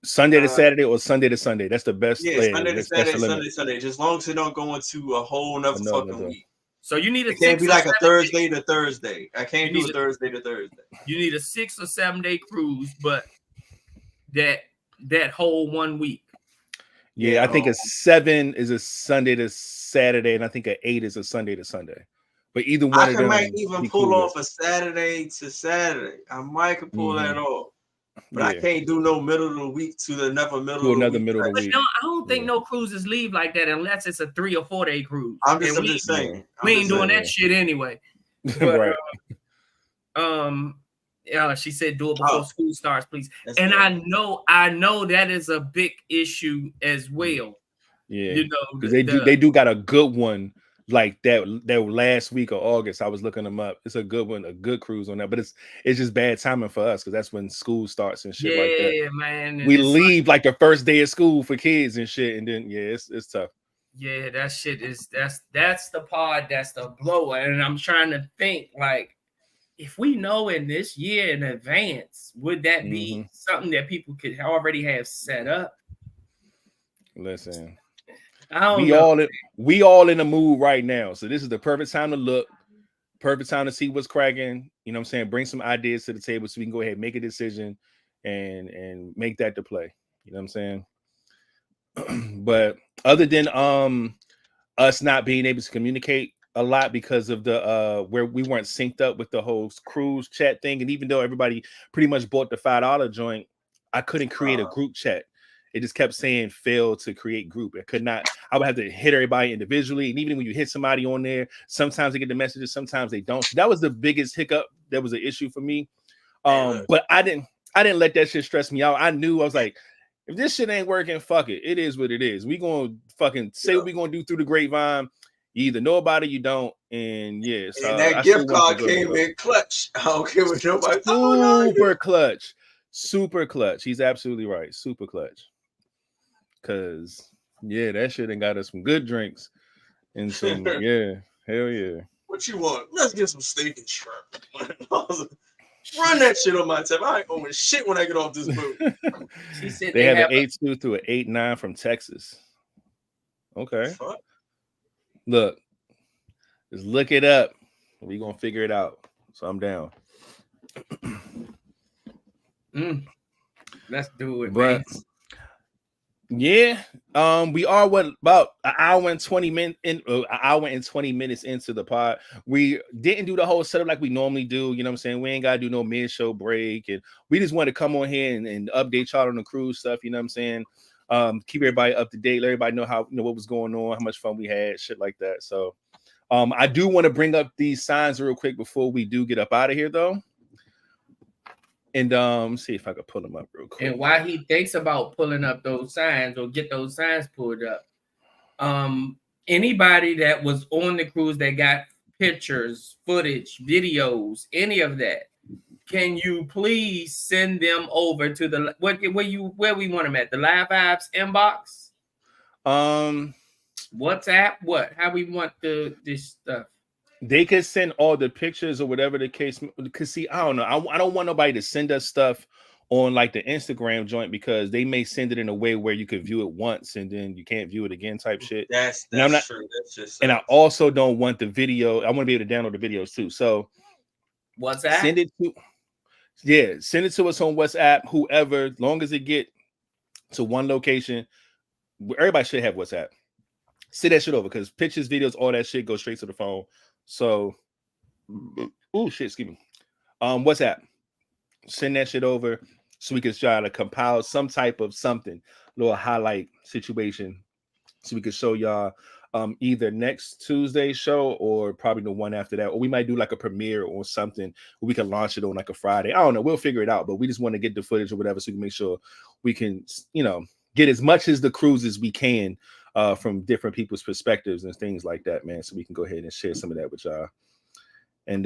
to Saturday or Sunday to Sunday. That's the best. Yeah, Sunday to Saturday, Sunday to Sunday. Just as long as it don't go into a whole nother fucking week. So you need it can't be like a Thursday to Thursday. I can't do a Thursday to Thursday. You need a 6 or 7 day cruise, but that whole 1 week. Yeah, I think a 7 is a Sunday to Saturday, and I think an 8 is a Sunday to Sunday. But either one of them, might even pull off a Saturday to Saturday. I might can pull that off. But I can't do no middle of the week to another middle of the week. No, I don't think no cruises leave like that unless it's a 3 or 4 day cruise. I'm just saying. We ain't doing that shit anyway. But, right. She said do it before school starts, please. And I know that is a big issue as well. Yeah. You know, because they do got a good one. Like that last week of August, I was looking them up. It's a good one, a good cruise on that. But it's just bad timing for us because that's when school starts and shit like that. Yeah, man. We leave like the first day of school for kids and shit, and then it's tough. Yeah, that shit is that's the part that's the blower. And I'm trying to think like if we know in this year in advance, would that be something that people could already have set up? Listen. We all in the mood right now. So this is the perfect time to look, perfect time to see what's cracking. You know what I'm saying? Bring some ideas to the table so we can go ahead and make a decision and make that the play. You know what I'm saying? But other than us not being able to communicate a lot because of the where we weren't synced up with the whole cruise chat thing, and even though everybody pretty much bought the $5 joint, I couldn't create a group chat. It just kept saying fail to create group. I would have to hit everybody individually. And even when you hit somebody on there, sometimes they get the messages, sometimes they don't. So that was the biggest hiccup. That was an issue for me. But I didn't let that shit stress me out. I was like, if this shit ain't working, fuck it. It is what it is. We gonna fucking say what we gonna do through the grapevine. You either know about it, you don't. And yes, and that gift card came in clutch. I don't care what nobody. Super clutch. He's absolutely right. Super clutch. Cause that shit done got us some good drinks and some hell yeah. What you want? Let's get some steak and shrimp. Run that shit on my tab. I ain't owing shit when I get off this boat. She said they have an 8.2 through an 8.9 from Texas. Okay. Fuck. Look, just look it up. We gonna figure it out. So I'm down. Let's do it, man. Yeah, we are about an hour and 20 minutes into the pod. We didn't do the whole setup like we normally do. You know what I'm saying? We ain't gotta do no mid-show break, and we just want to come on here and update y'all on the cruise stuff. You know what I'm saying? Keep everybody up to date. Let everybody know how what was going on, how much fun we had, shit like that. So I do want to bring up these signs real quick before we do get up out of here, though. And see if I could pull them up real quick. And while he thinks about pulling up those signs or get those signs pulled up, anybody that was on the cruise that got pictures, footage, videos, any of that, can you please send them over to the where we want them at? The Live Vibes inbox? WhatsApp? What? How we want this stuff? They could send all the pictures or whatever the case. Because see, I don't know. I don't want nobody to send us stuff on like the Instagram joint because they may send it in a way where you could view it once and then you can't view it again type shit. That's true. That's just and I also don't want the video. I want to be able to download the videos too. So WhatsApp? send it to us on WhatsApp, whoever, as long as it get to one location. Everybody should have WhatsApp. Send that shit over because pictures, videos, all that shit goes straight to the phone. So, oh shit, excuse me. WhatsApp. Send that shit over so we can try to compile some type of something, little highlight situation, so we can show y'all either next Tuesday show or probably the one after that, or we might do like a premiere or something where we can launch it on like a Friday. I don't know. We'll figure it out, but we just want to get the footage or whatever so we can make sure we can, get as much as the cruise as we can from different people's perspectives and things like that, man. So we can go ahead and share some of that with y'all. And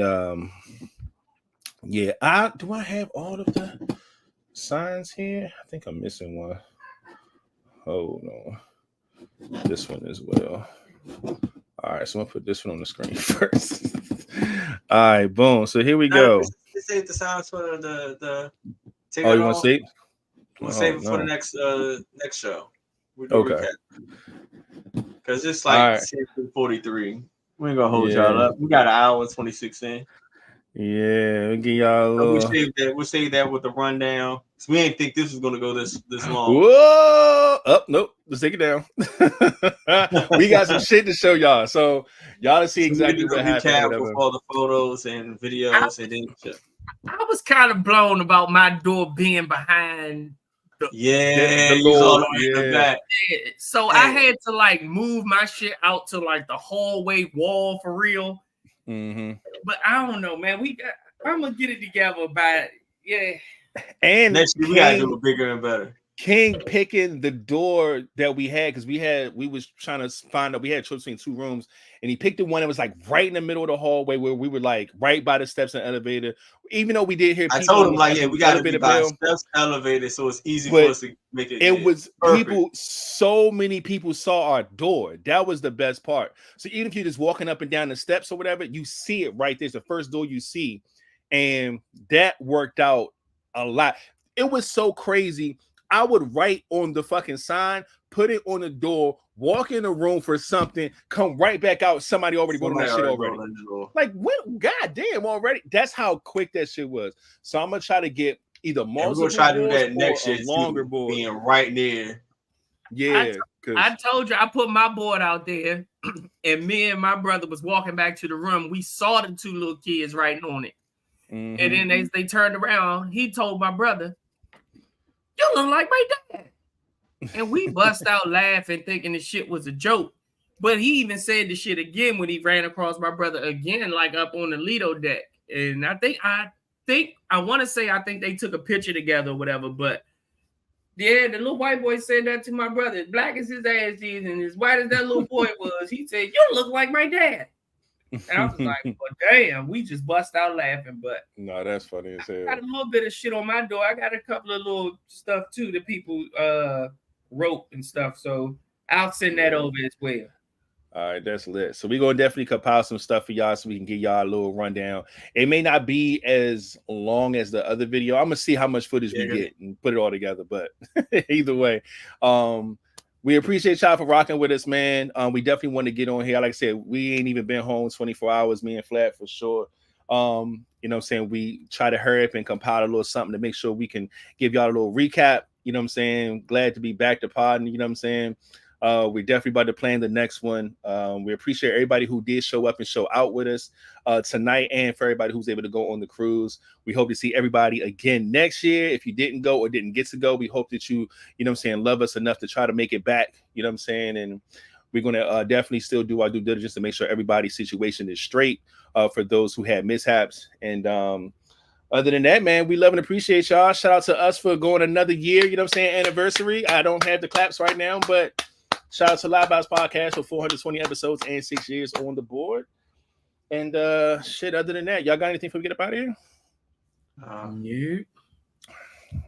yeah, do I have all of the signs here? I think I'm missing one. Hold on. This one as well. All right, so I'm gonna put this one on the screen first. All right, boom. So here we go. This ain't the signs for the Oh, you want to see? We'll save it for the next show. Okay. Because it's like 43. We ain't gonna hold y'all up. We got an hour and 26 in. Yeah, we'll give y'all a little... We'll save that with the rundown. So we ain't think this was gonna go this long. Whoa! Oh, nope. Let's take it down. We got some shit to show y'all. So y'all to see exactly what happened. With all the photos and videos and then shit. I was kind of blown about my door being behind the Lord, the back. So I had to like move my shit out to like the hallway wall for real. Mm-hmm. But I don't know, man. I'm gonna get it together by And next year we gotta do it bigger and better. King picking the door that we had because we was trying to find out we had choice between two rooms, and he picked the one that was like right in the middle of the hallway where we were like right by the steps and elevator. Even though we did hear people, I told him like, we got to be by steps, elevator, so it's easy for us to make it. It was perfect. People. So many people saw our door. That was the best part. So even if you're just walking up and down the steps or whatever, you see it right there. It's the first door you see, and that worked out a lot. It was so crazy. I would write on the fucking sign, put it on the door, walk in the room for something, come right back out. Somebody already bought that shit already. Like, what? Goddamn, already. That's how quick that shit was. So I'm gonna try to get either multiple. We're gonna try to do that next year. Longer board, being right near. Yeah, I told you I put my board out there, and me and my brother was walking back to the room. We saw the two little kids writing on it, and then they turned around. He told my brother, "You look like my dad." And we bust out laughing, thinking the shit was a joke. But he even said the shit again when he ran across my brother again, like up on the Lido deck. And I think they took a picture together or whatever. But yeah, the little white boy said that to my brother. As black as his ass is and as white as that little boy was, he said, "You look like my dad." And I was like, well, damn, we just bust out laughing. But no, that's funny as hell. I got a little bit of shit on my door. I got a couple of little stuff too that people wrote and stuff. So I'll send that over as well. All right, that's lit. So we're gonna definitely compile some stuff for y'all so we can give y'all a little rundown. It may not be as long as the other video. I'm gonna see how much footage we get and put it all together. But either way, we appreciate y'all for rocking with us, man. We definitely want to get on here. Like I said, we ain't even been home 24 hours, me and Flat for sure. You know what I'm saying? We try to hurry up and compile a little something to make sure we can give y'all a little recap. You know what I'm saying? Glad to be back to podding, you know what I'm saying? We're definitely about to plan the next one. We appreciate everybody who did show up and show out with us tonight, and for everybody who's able to go on the cruise. We hope to see everybody again next year. If you didn't go or didn't get to go, we hope that you know what I'm saying, love us enough to try to make it back. You know what I'm saying? And we're going to definitely still do our due diligence to make sure everybody's situation is straight for those who had mishaps. And other than that, man, we love and appreciate y'all. Shout out to us for going another year, you know what I'm saying, anniversary. I don't have the claps right now, but shout out to Vibez Podcast for 420 episodes and 6 years on the board. And shit, other than that, y'all got anything before we get up out of here? Yeah.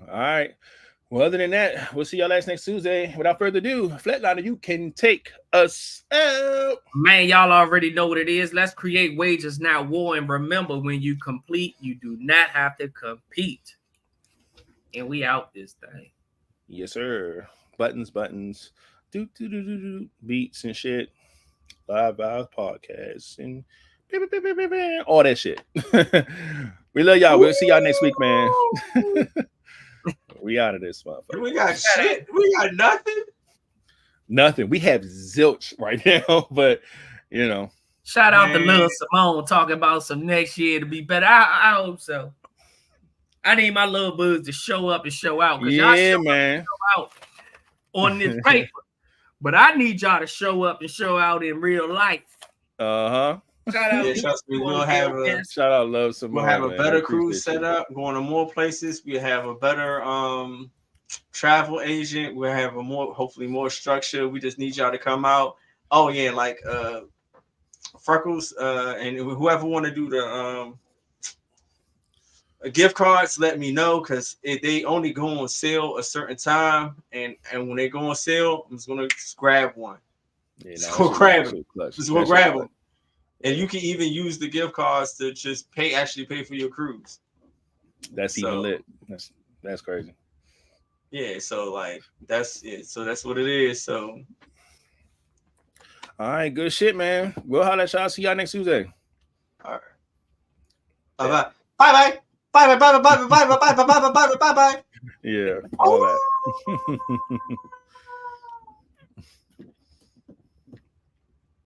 All right. Well, other than that, we'll see y'all next Tuesday. Without further ado, Flatliner, you can take us out. Man, y'all already know what it is. Let's create wages, not war. And remember, when you complete, you do not have to compete. And we out this thing. Yes, sir. Buttons. Do, beats and shit. Vibez Podcast and all that shit. We love y'all. We'll see y'all next week, man. We out of this motherfucker. We got shit. We got nothing. Nothing. We have zilch right now, but you know. Shout out to Lil Simone talking about some next year to be better. I hope so. I need my little buzz to show up and show out. Yeah, y'all man. show out on this paper. But I need y'all to show up and show out in real life. Uh-huh. Shout out. Yeah, trust me, we'll have a shout out, Love Simone. We'll have a better cruise set up, going to more places. We'll have a better travel agent. We'll have a hopefully more structure. We just need y'all to come out. Oh yeah, like Freckles and whoever want to do the gift cards, let me know, because they only go on sale a certain time, and when they go on sale, I'm just gonna grab one. Yeah, just go grab them. Just go grab them. And you can even use the gift cards to just actually pay for your cruise. That's even lit. That's crazy. Yeah, so like that's it. So that's what it is. So all right, good shit, man. We'll holler at y'all. See y'all next Tuesday. All right. Bye bye. Bye bye. Bye bye. Bye bye. Bye bye. Bye bye. Bye bye. Bye bye. Yeah. All that.